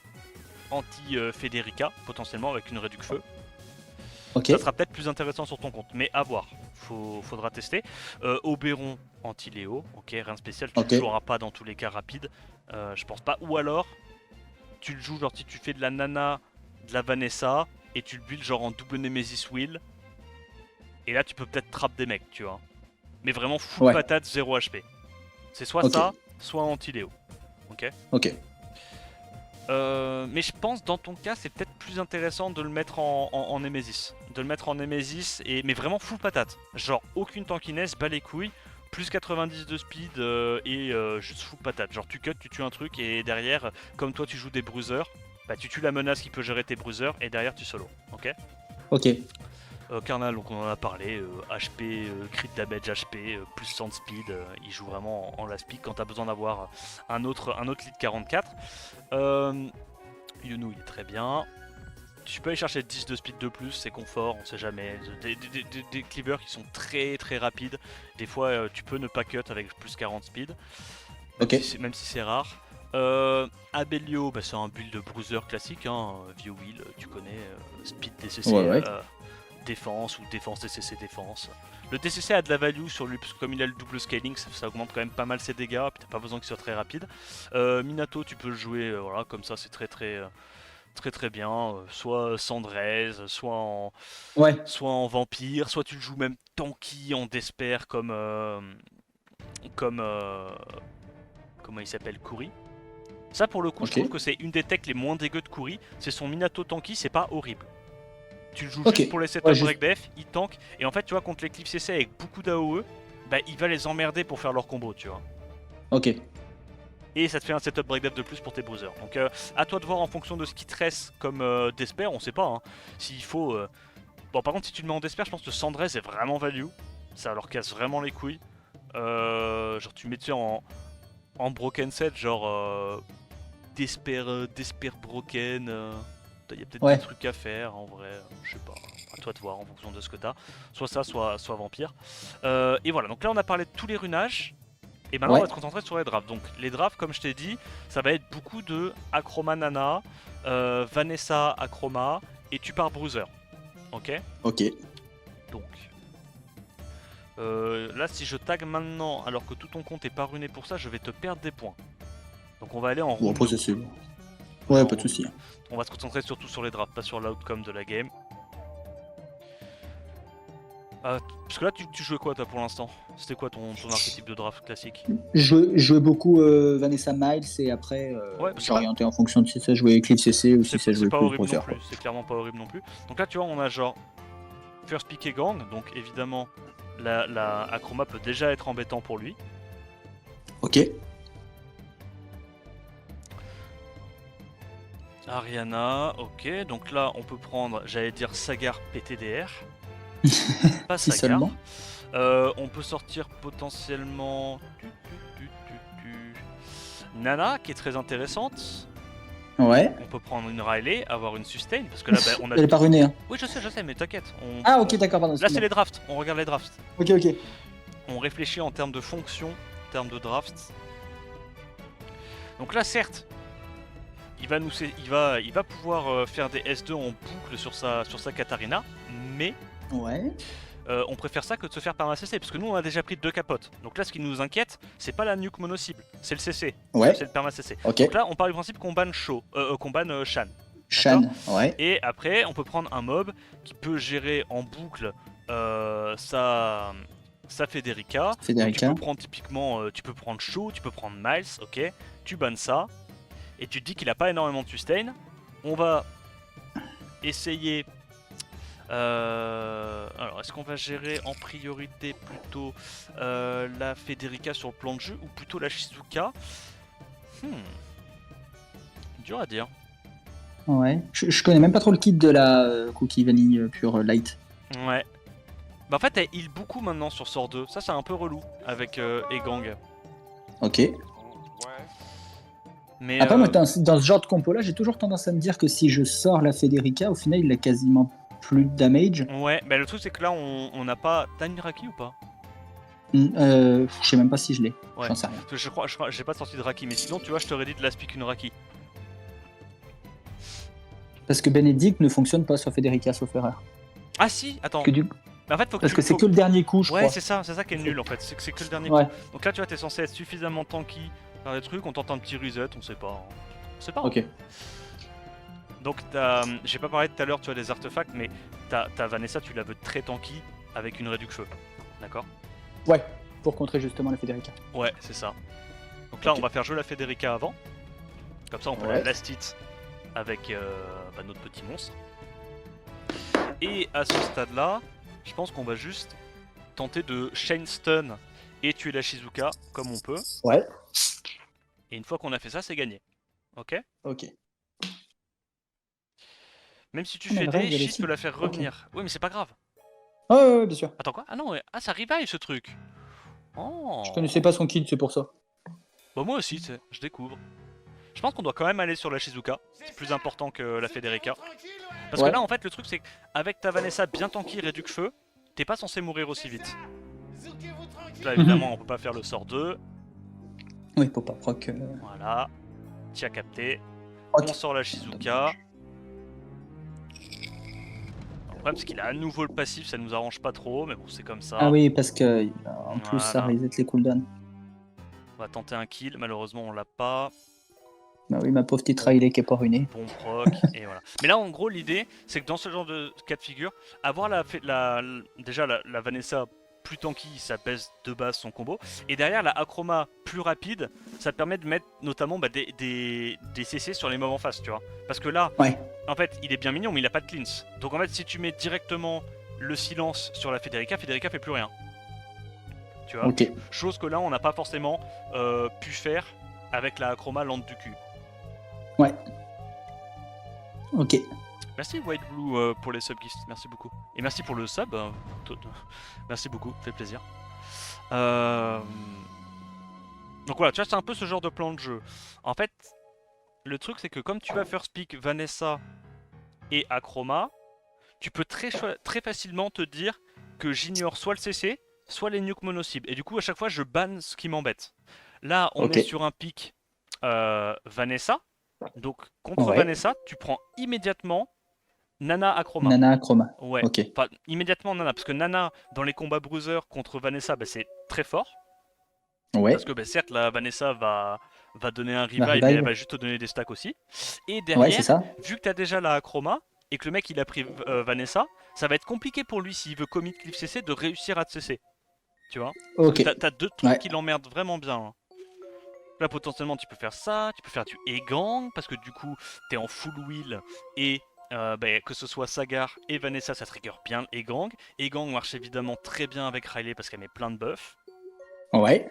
anti-Federica, potentiellement, avec une réduc feu. Okay. Ça sera peut-être plus intéressant sur ton compte, mais à voir. Faudra tester. Oberon anti-Léo, ok, rien de spécial, tu le joueras pas dans tous les cas rapides, je pense pas. Ou alors, tu le joues genre si tu fais de la Nana, de la Vanessa, et tu le build genre en double Nemesis Wheel, et là tu peux peut-être trap des mecs, tu vois. Mais vraiment full patate, 0 HP. C'est soit ça, soit anti-Léo. Ok. Ok. Mais je pense dans ton cas c'est peut-être plus intéressant de le mettre en Nemesis. De le mettre en Nemesis, mais vraiment full patate. Genre aucune tankiness, bas les couilles, plus 90 de speed et juste full patate. Genre tu cut, tu tues un truc et derrière, comme toi tu joues des bruisers, bah tu tues la menace qui peut gérer tes bruisers et derrière tu solo. Ok. Ok. Karnal, donc on en a parlé, HP, crit damage HP, plus 100 de speed, il joue vraiment en last pick quand t'as besoin d'avoir un autre lead 44. Yunu il est très bien. Tu peux aller chercher 10 de speed de plus, c'est confort, on sait jamais. Des cleavers qui sont très très rapides. Des fois tu peux ne pas cut avec plus 40 speed, même si c'est rare. Abelio, c'est un build de bruiser classique, hein, View Wheel, tu connais, speed DCC, défense ou défense DCC défense. Le DCC a de la value sur lui parce que comme il a le double scaling, ça augmente quand même pas mal ses dégâts, puis t'as pas besoin qu'il soit très rapide. Minato, tu peux le jouer voilà, comme ça, c'est très bien, soit Sandrez, soit en vampire, soit tu le joues même tanky en despair comme comment il s'appelle, Kuri. Ça pour le coup je trouve que c'est une des techs les moins dégueu de Kuri, c'est son Minato tanky, c'est pas horrible. Tu le joues juste pour les setup break def, il tank, et en fait tu vois contre les clips CC avec beaucoup d'AOE, il va les emmerder pour faire leur combo, tu vois. Ok. Et ça te fait un setup break def de plus pour tes bruisers. Donc à toi de voir en fonction de ce qui te reste comme Despair, on sait pas hein. S'il faut... Bon par contre si tu le mets en Despair, je pense que Sandrez est vraiment value. Ça leur casse vraiment les couilles. Genre tu mets dessus en broken set, genre Despair broken... Il y a peut-être des trucs à faire en vrai, je sais pas, à toi de voir en fonction de ce que t'as. Soit ça, soit vampire. Et voilà, donc là on a parlé de tous les runages. Et maintenant on va se concentrer sur les drafts. Donc les drafts, comme je t'ai dit, ça va être beaucoup de Acroma Nana, Vanessa Acroma, et tu pars Bruiser. Ok. Ok. Donc là si je tag maintenant alors que tout ton compte est pas runé pour ça, je vais te perdre des points. Donc on va aller en round. Ouais, pas de soucis. On va se concentrer surtout sur les drafts, pas sur l'outcome de la game. Parce que là, tu jouais quoi toi pour l'instant? C'était quoi ton archétype de draft classique? Je jouais beaucoup Vanessa Miles et après j'ai orienté en fonction de si ça jouait Eclipse CC ou si ça jouait plus Bruiser. C'est clairement pas horrible non plus. Donc là, tu vois, on a genre First Pick et Gang, donc évidemment, la Acroma peut déjà être embêtant pour lui. Ok. Ariana, ok, donc là on peut prendre, j'allais dire Sagar PTDR. Pas si Sagar. seulement. On peut sortir potentiellement Nana qui est très intéressante. Ouais. On peut prendre une Riley, avoir une sustain, parce que là, bah, on a. Elle est pas runée, hein. Oui, je sais, mais t'inquiète. Ah, ok, d'accord, pardon. Là, c'est excuse-moi. les drafts. On regarde les drafts. Ok, ok. On réfléchit en termes de fonction, en termes de drafts. Donc là, certes, il va pouvoir faire des S2 en boucle sur sa Katarina, mais Ouais. on préfère ça que de se faire par un CC, parce que nous on a déjà pris 2 capotes. Donc là, ce qui nous inquiète, c'est pas la nuke mono-cible, c'est le CC, Ouais. c'est le perma CC. Ok. Donc là, on part du principe qu'on banne qu'on banne Shan. Shan, ouais. Et après, on peut prendre un mob qui peut gérer en boucle sa Federica. Donc, tu peux prendre typiquement, tu peux prendre Shu, tu peux prendre Miles, ok. Tu bannes ça, et tu te dis qu'il a pas énormément de sustain. On va essayer. Alors, est-ce qu'on va gérer en priorité plutôt la Federica sur le plan de jeu ou plutôt la Shizuka? Dur à dire. Ouais. Je connais même pas trop le kit de la Cookie Vanille Pure Light. Ouais. Bah en fait, elle heal beaucoup maintenant sur sort 2. Ça, c'est un peu relou avec Egang. Ok. Mais après, moi, dans ce genre de compo-là, j'ai toujours tendance à me dire que si je sors la Federica, au final, il a quasiment plus de damage. Ouais, bah le truc, c'est que là, on n'a pas. T'as une Raki ou pas? Je sais même pas si je l'ai. Ouais. J'en sais rien. Parce que je crois, j'ai pas sorti de Raki, mais sinon, tu vois, je t'aurais dit de la speak une Raki. Parce que Benedict ne fonctionne pas sur Federica, sauf erreur. Ah si, attends. Mais en fait, parce que c'est que le dernier coup, je crois. Ouais, c'est ça qui est nul en fait. C'est que le dernier ouais. coup. Donc là, tu vois, t'es censé être suffisamment tanky faire des trucs. On tente un petit reset, on sait pas. On sait pas. Ok. Donc, j'ai pas parlé tout à l'heure, tu vois, des artefacts, mais ta Vanessa, tu la veux très tanky avec une réduc feu. D'accord? Ouais, pour contrer justement la Federica. Ouais, c'est ça. Donc là, on va faire jouer la Federica avant. Comme ça, on peut la last hit avec notre petit monstre. Et à ce stade-là, je pense qu'on va juste tenter de chain stun et tuer la Shizuka comme on peut. Ouais. Et une fois qu'on a fait ça, c'est gagné. Ok? Ok. Même si tu fais des, Shit peut la faire revenir. Oui, mais c'est pas grave. Ouais, bien sûr. Attends quoi? Ah non, ah ça revive ce truc. Oh. Je connaissais pas son kit, c'est pour ça. Bah moi aussi, je découvre. Je pense qu'on doit quand même aller sur la Shizuka. C'est plus important que la Federica. Parce que là, en fait, le truc, c'est qu'avec ta Vanessa bien tanky réduc feu, t'es pas censé mourir aussi vite. Là, évidemment, on peut pas faire le sort 2. Oui, faut pas proc. Voilà. Tu as capté. On sort la Shizuka. Le problème, c'est qu'il a à nouveau le passif, ça nous arrange pas trop, mais bon, c'est comme ça. Ah oui, parce que en plus, ça reset les cooldowns. On va tenter un kill, malheureusement, on l'a pas. Bah oui, ma pauvre petite Riley qui est pas ruinée. Bon proc, et voilà. Mais là, en gros, l'idée, c'est que dans ce genre de cas de figure, avoir déjà la Vanessa plus tanky, ça baisse de base son combo. Et derrière, la Acroma plus rapide, ça te permet de mettre notamment des CC sur les mobs en face, tu vois. Parce que là, en fait, il est bien mignon, mais il a pas de cleanse. Donc en fait, si tu mets directement le silence sur la Federica fait plus rien. Tu vois. Chose que là, on n'a pas forcément pu faire avec la Acroma lente du cul. Ouais. Ok. Merci White Blue pour les subgifts, merci beaucoup. Et merci pour le sub, merci beaucoup, fait plaisir. Donc voilà, tu vois, c'est un peu ce genre de plan de jeu. En fait, le truc c'est que comme tu vas first pick Vanessa et Acroma, tu peux très facilement te dire que j'ignore soit le CC, soit les nukes mono-cibles. Et du coup, à chaque fois, je banne ce qui m'embête. Là, on est sur un pick Vanessa. Donc, contre Vanessa, tu prends immédiatement Nana Acroma. Nana Acroma. Ouais. Enfin, immédiatement Nana, parce que Nana, dans les combats bruiser contre Vanessa, bah, c'est très fort. Ouais. Parce que bah, certes, la Vanessa va donner un revive, mais elle va juste te donner des stacks aussi. Et derrière, vu que tu as déjà la Acroma, et que le mec il a pris Vanessa, ça va être compliqué pour lui s'il veut commit cliff CC de réussir à te CC. Tu vois? T'as deux trucs qui l'emmerdent vraiment bien. Hein. Là potentiellement tu peux faire ça, tu peux faire du Egang parce que du coup t'es en full wheel et que ce soit Sagar et Vanessa ça trigger bien Egang. Egang marche évidemment très bien avec Riley parce qu'elle met plein de buffs. Ouais.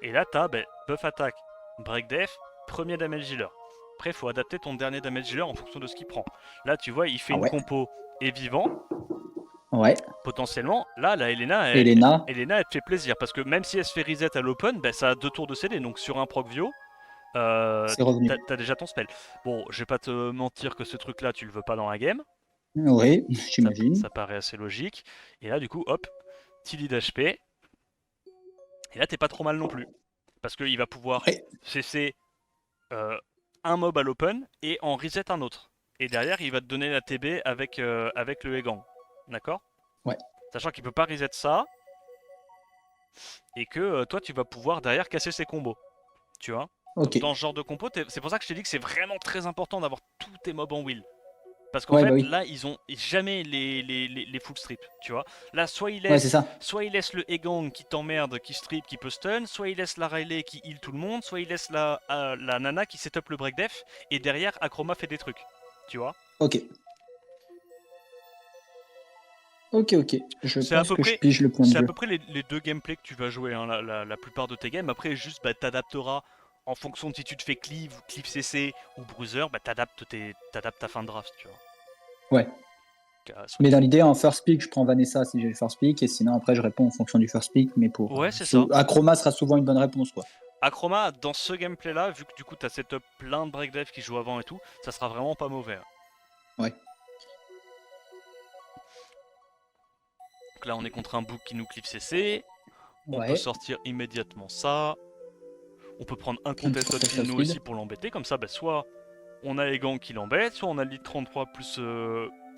Et là t'as buff attack, break def, premier damage healer. Après faut adapter ton dernier damage healer en fonction de ce qu'il prend. Là tu vois il fait une compo et vivant. Ouais. Potentiellement, là, la Elena, elle te fait plaisir parce que même si elle se fait reset à l'open, ça a 2 tours de CD. Donc sur un proc Vio, C'est revenu. T'as déjà ton spell. Bon, je vais pas te mentir que ce truc-là, tu le veux pas dans la game. Oui, Ça, j'imagine. ça paraît assez logique. Et là, du coup, hop, petit lead HP. Et là, t'es pas trop mal non plus. Parce qu'il va pouvoir Ouais, cesser euh, un mob à l'open et en reset un autre. Et derrière, il va te donner la TB avec le Egang. D'accord? ouais, Sachant qu'il peut pas reset ça et que toi, tu vas pouvoir derrière casser ses combos. Tu vois? ok. Donc, dans ce genre de compo, c'est pour ça que je t'ai dit que c'est vraiment très important d'avoir tous tes mobs en will. Parce qu'en Ouais, bah fait, oui. là, ils ont jamais les full strip, tu vois. Là, Ouais, c'est ça. soit ils laissent le Egang qui t'emmerde, qui strip, qui peut stun, soit ils laissent la Riley qui heal tout le monde, soit ils laissent la Nana qui setup le break def, et derrière, Akroma fait des trucs, tu vois. Ok. Ok, ok. Je C'est à pense peu que je près, pige le point de c'est à jeu. peu près les deux gameplays que tu vas jouer, hein, la plupart de tes games. Après, juste, bah, t'adapteras en fonction de si tu te fais cleave, cleave CC ou bruiser, bah, t'adaptes ta fin de draft, tu vois. Ouais. Soit Mais dans tu... l'idée, en first pick, je prends Vanessa si j'ai le first pick, et sinon après je réponds en fonction du first pick, mais pour Ouais, c'est ça. Acroma sera souvent une bonne réponse, quoi. Acroma, dans ce gameplay là, vu que du coup t'as setup plein de break dev qui jouent avant et tout, ça sera vraiment pas mauvais. Ouais. Donc là on est contre un book qui nous clip CC, on peut Ouais. sortir immédiatement ça, on peut prendre un Un petit contest top contest speed of nous speed. aussi pour l'embêter, comme ça bah, soit on a Egan qui l'embête, soit on a lead 33 plus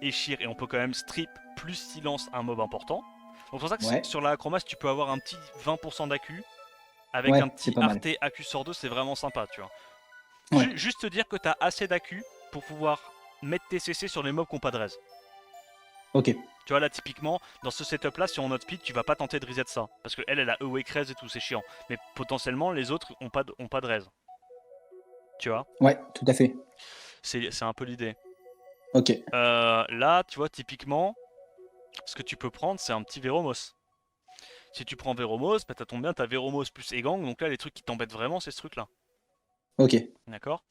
Eshir et on peut quand même strip plus silence un mob important. Donc c'est pour ça que Ouais. sur la Acroma, si tu peux avoir un petit 20% d'accu, avec un Ouais, c'est petit pas mal. Arte accu sur 2, c'est vraiment sympa, tu vois. Ouais. Juste te dire que t'as assez d'accu pour pouvoir mettre tes CC sur les mobs qui n'ont pas de raise. Ok. Tu vois là typiquement dans ce setup là si on note speed tu vas pas tenter de reset ça parce que elle a awake raise et tout c'est chiant mais potentiellement les autres ont pas de raise. Tu vois, Ouais, tout à fait. c'est un peu l'idée. Ok. Là tu vois typiquement ce que tu peux prendre c'est un petit Veromos. Si tu prends Veromos bah t'as tombé bien t'as Veromos plus Egang donc là les trucs qui t'embêtent vraiment c'est ce truc là. Ok. D'accord.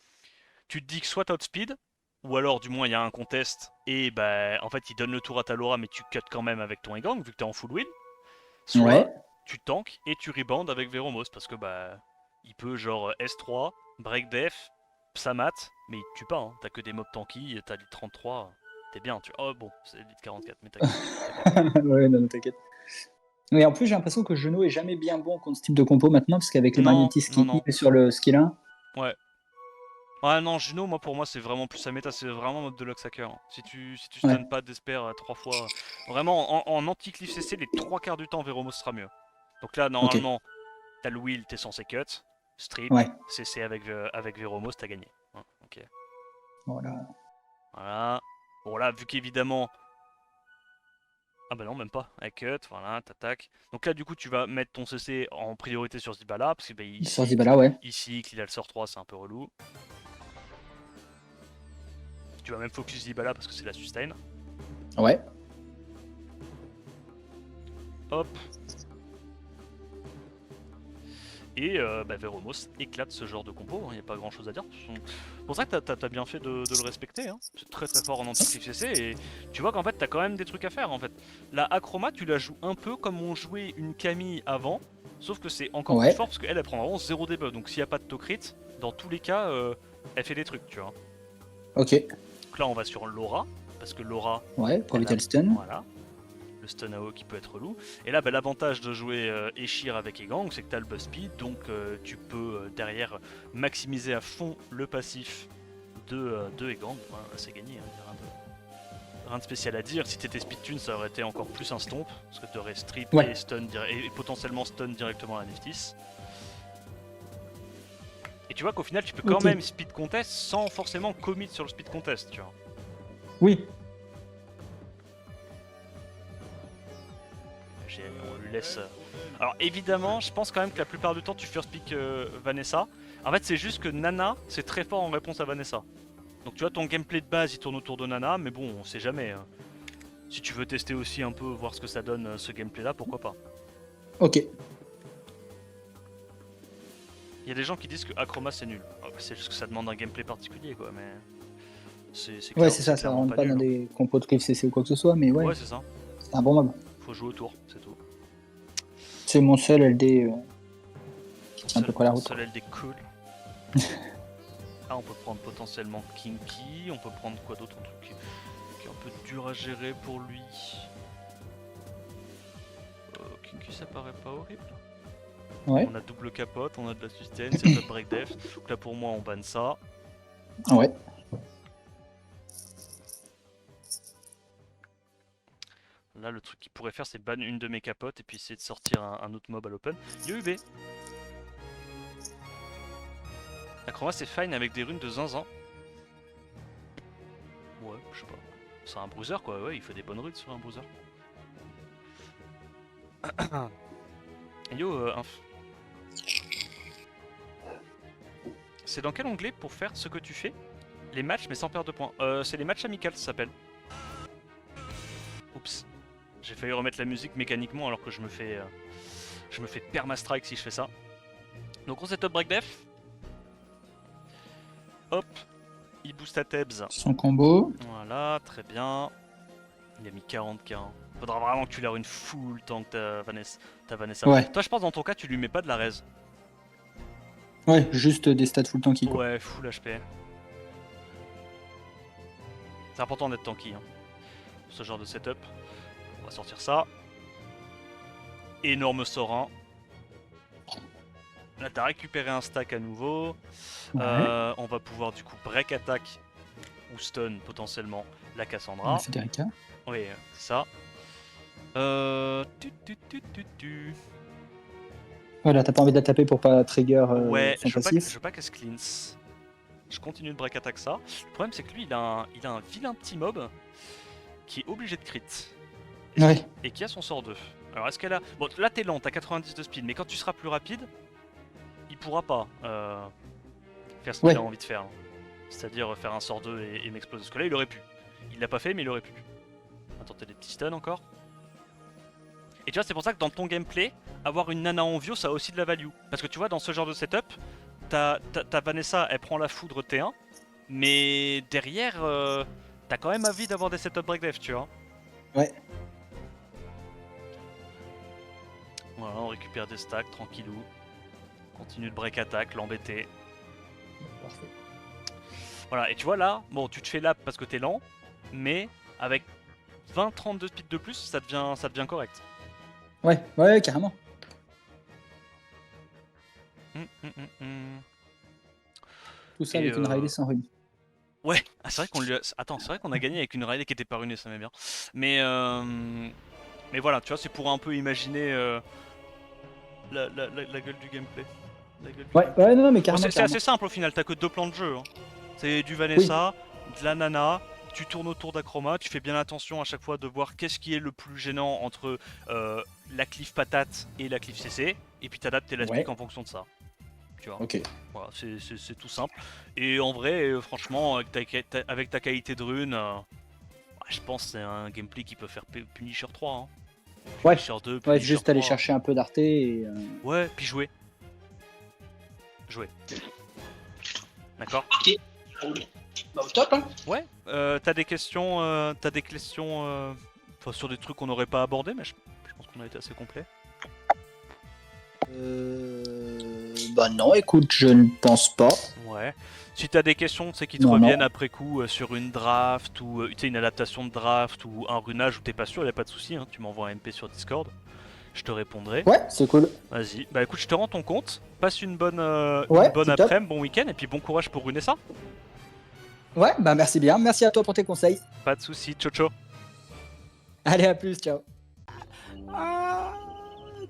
Tu te dis que soit t'as outspeed ou alors du moins il y a un contest et bah en fait il donne le tour à ta Laura mais tu cut quand même avec ton Egang vu que t'es en full win. Soit Ouais. tu tankes et tu rebound avec Veromos parce que bah il peut genre S3, break def, Psamat, mais il te tue pas, hein. T'as que des mobs tanky, t'as lit 33, t'es bien, tu. Oh bon, c'est lit 44, mais t'inquiète pas. Ouais, non, t'inquiète. Mais en plus, j'ai l'impression que Juno est jamais bien bon contre ce type de compo maintenant, parce qu'avec les Non, magnétismes non, qui non. heal sur le skill 1. Ouais. Ouais non, Juno, moi pour moi c'est vraiment plus sa méta, c'est vraiment mode de Luxhacker. Si tu Ouais. stun pas d'espère 3 fois. Vraiment en anti-cliff CC, les 3 quarts du temps Veromos sera mieux. Donc là Ok. normalement, t'as le wheel, t'es censé cut, strip, Ouais. CC avec Veromos, t'as gagné. Ouais, ok. Voilà. Voilà. Bon là, vu qu'évidemment... Ah bah non, même pas. Avec cut, voilà, t'attaques. Donc là, du coup, tu vas mettre ton CC en priorité sur Zibala, parce que bah, Sur Zibala, ouais. ici, qu'il a le sort 3, c'est un peu relou. Tu vas même focus Zibala parce que c'est la sustain. Ouais. Hop. Et bah, Veromos éclate ce genre de compo, il n'y a pas grand chose à dire. C'est pour ça que t'as bien fait de le respecter. Hein. C'est très très fort en anti-cliff CC et tu vois qu'en fait t'as quand même des trucs à faire en fait. La Acroma tu la joues un peu comme on jouait une Camille avant, sauf que c'est encore plus Ouais. fort parce qu'elle elle prend vraiment 0 debuff. Donc s'il n'y a pas de Tokrit, dans tous les cas elle fait des trucs tu vois. Ok. Donc là on va sur Laura, parce que Laura Ouais. Pour elle a... Vital Stun. Voilà, le stun AO qui peut être relou. Et là, bah, l'avantage de jouer Eshir avec Egang, c'est que tu as le buff speed, donc tu peux derrière maximiser à fond le passif de Egang. Voilà, c'est gagné, hein, rien de spécial à dire. Si t'étais speed tune, ça aurait été encore plus un stomp, parce que tu aurais strip Ouais. et stun et potentiellement stun directement à la Neftis. Et tu vois qu'au final, tu peux quand Ok. même speed contest sans forcément commit sur le speed contest, tu vois. Oui. On lui laisse. Alors évidemment, je pense quand même que la plupart du temps tu first pick Vanessa. En fait, c'est juste que Nana, c'est très fort en réponse à Vanessa. Donc tu vois, ton gameplay de base il tourne autour de Nana, mais bon, on sait jamais. Hein. Si tu veux tester aussi un peu, voir ce que ça donne ce gameplay là, pourquoi pas. Ok. Il y a des gens qui disent que Acroma c'est nul. Ah, bah, c'est juste que ça demande un gameplay particulier quoi, mais Ouais, c'est ça. Ça clairement rentre pas pas nul. dans Hein. des compos de cliff CC ou quoi que ce soit, mais ouais. Ouais, c'est ça. C'est un bon mob. Faut jouer autour, c'est tout. C'est mon seul LD qui tient à peu près la route. Seul LD cool. Ah, on peut prendre potentiellement Kinky, on peut prendre quoi d'autre, un truc qui est un peu dur à gérer pour lui. Kinky, ça paraît pas horrible. Ouais. On a double capote, on a de la sustain, c'est up break def. Donc là pour moi on banne ça. Ouais. Là le truc qu'il pourrait faire c'est ban une de mes capotes et puis essayer de sortir un autre mob à l'open. YoUB. Acroma c'est fine avec des runes de zinzin. Ouais, je sais pas. C'est un bruiser quoi, ouais, il fait des bonnes runes sur un bruiser. Yo, inf. C'est dans quel onglet pour faire ce que tu fais? Les matchs mais sans perdre de points. C'est les matchs amicales ça s'appelle. Oups. J'ai failli remettre la musique mécaniquement alors que je me fais perma-strike si je fais ça. Donc on set up break def. Hop. Il booste à Tebs. Son combo. Voilà, très bien. Il a mis 40k. Hein. Faudra vraiment que tu l'air une full tant que t'as Vanessa. Ouais. Toi je pense dans ton cas tu lui mets pas de la raise. Ouais, juste des stats full tanky quoi. Ouais, full HP. C'est important d'être tanky hein, pour ce genre de setup. On va sortir ça. Énorme Sorin. Là t'as récupéré un stack à nouveau. Ouais. On va pouvoir du coup break attack ou stun potentiellement la Cassandra. La Federica. Oui, c'est ça. Tu. Voilà, t'as pas envie de la taper pour pas trigger Ouais, son je passif. veux pas qu'elle se cleanse. Je continue de break attack ça. Le problème c'est que lui il a un vilain petit mob qui est obligé de crit. Ouais. Et qui a son sort 2. Alors est-ce qu'elle a... Bon là t'es lent, t'as 90 de speed, mais quand tu seras plus rapide, il pourra pas faire ce qu'il Ouais. a envie de faire. Hein. C'est-à-dire faire un sort 2 et m'exploser. Parce que là il aurait pu. Il l'a pas fait mais il aurait pu. On va tenter des petits stuns encore. Et tu vois c'est pour ça que dans ton gameplay, avoir une nana en vio ça a aussi de la value. Parce que tu vois dans ce genre de setup, ta Vanessa elle prend la foudre T1, mais derrière t'as quand même envie d'avoir des setups break def tu vois. Ouais. Voilà, on récupère des stacks, tranquillou. Continue de break attack, l'embêter. Parfait. Voilà, et tu vois là, bon tu te fais lap parce que t'es lent, mais avec 20-30 de speed de plus, ça devient correct. Ouais, ouais, carrément. Tout ça Et avec une Riley sans rune. Ouais, ah, c'est vrai qu'on lui a... Attends, c'est vrai qu'on a gagné avec une Riley qui était pas runée, ça m'est bien. Mais voilà, tu vois, c'est pour un peu imaginer la gueule du gameplay. Ouais, ouais, non, mais carrément. Bon, c'est carrément. assez simple au final, t'as que 2 plans de jeu. Hein. C'est du Vanessa, de la Nana, tu tournes autour d'Achroma, tu fais bien attention à chaque fois de voir qu'est-ce qui est le plus gênant entre la cliff patate et la cliff CC, et puis t'adaptes tes last pick en fonction de ça. Tu vois. Ok. Voilà, c'est tout simple. Et en vrai, franchement, avec ta qualité de rune, je pense que c'est un gameplay qui peut faire Punisher 3. Hein. Ouais. Punisher 2, Ouais, Punisher juste 3. aller chercher un peu d'Arte et. Ouais, puis jouer. Jouer. D'accord. Ok. Bah, au top, hein. Ouais, t'as des questions, sur des trucs qu'on n'aurait pas abordés, mais je pense qu'on a été assez complet. Bah non, écoute, je ne pense pas. Ouais. Si t'as des questions, tu sais, qui te Non, reviennent non. après coup sur une draft ou tu sais, une adaptation de draft ou un runage où t'es pas sûr, y a pas de souci, hein, tu m'envoies un MP sur Discord, je te répondrai. Ouais, c'est cool. Vas-y. Bah écoute, je te rends ton compte. Passe une bonne, Ouais, après-midi, bon week-end et puis bon courage pour runer ça. Ouais, bah merci bien. Merci à toi pour tes conseils. Pas de souci. Ciao ciao. Allez, à plus, ciao. Ah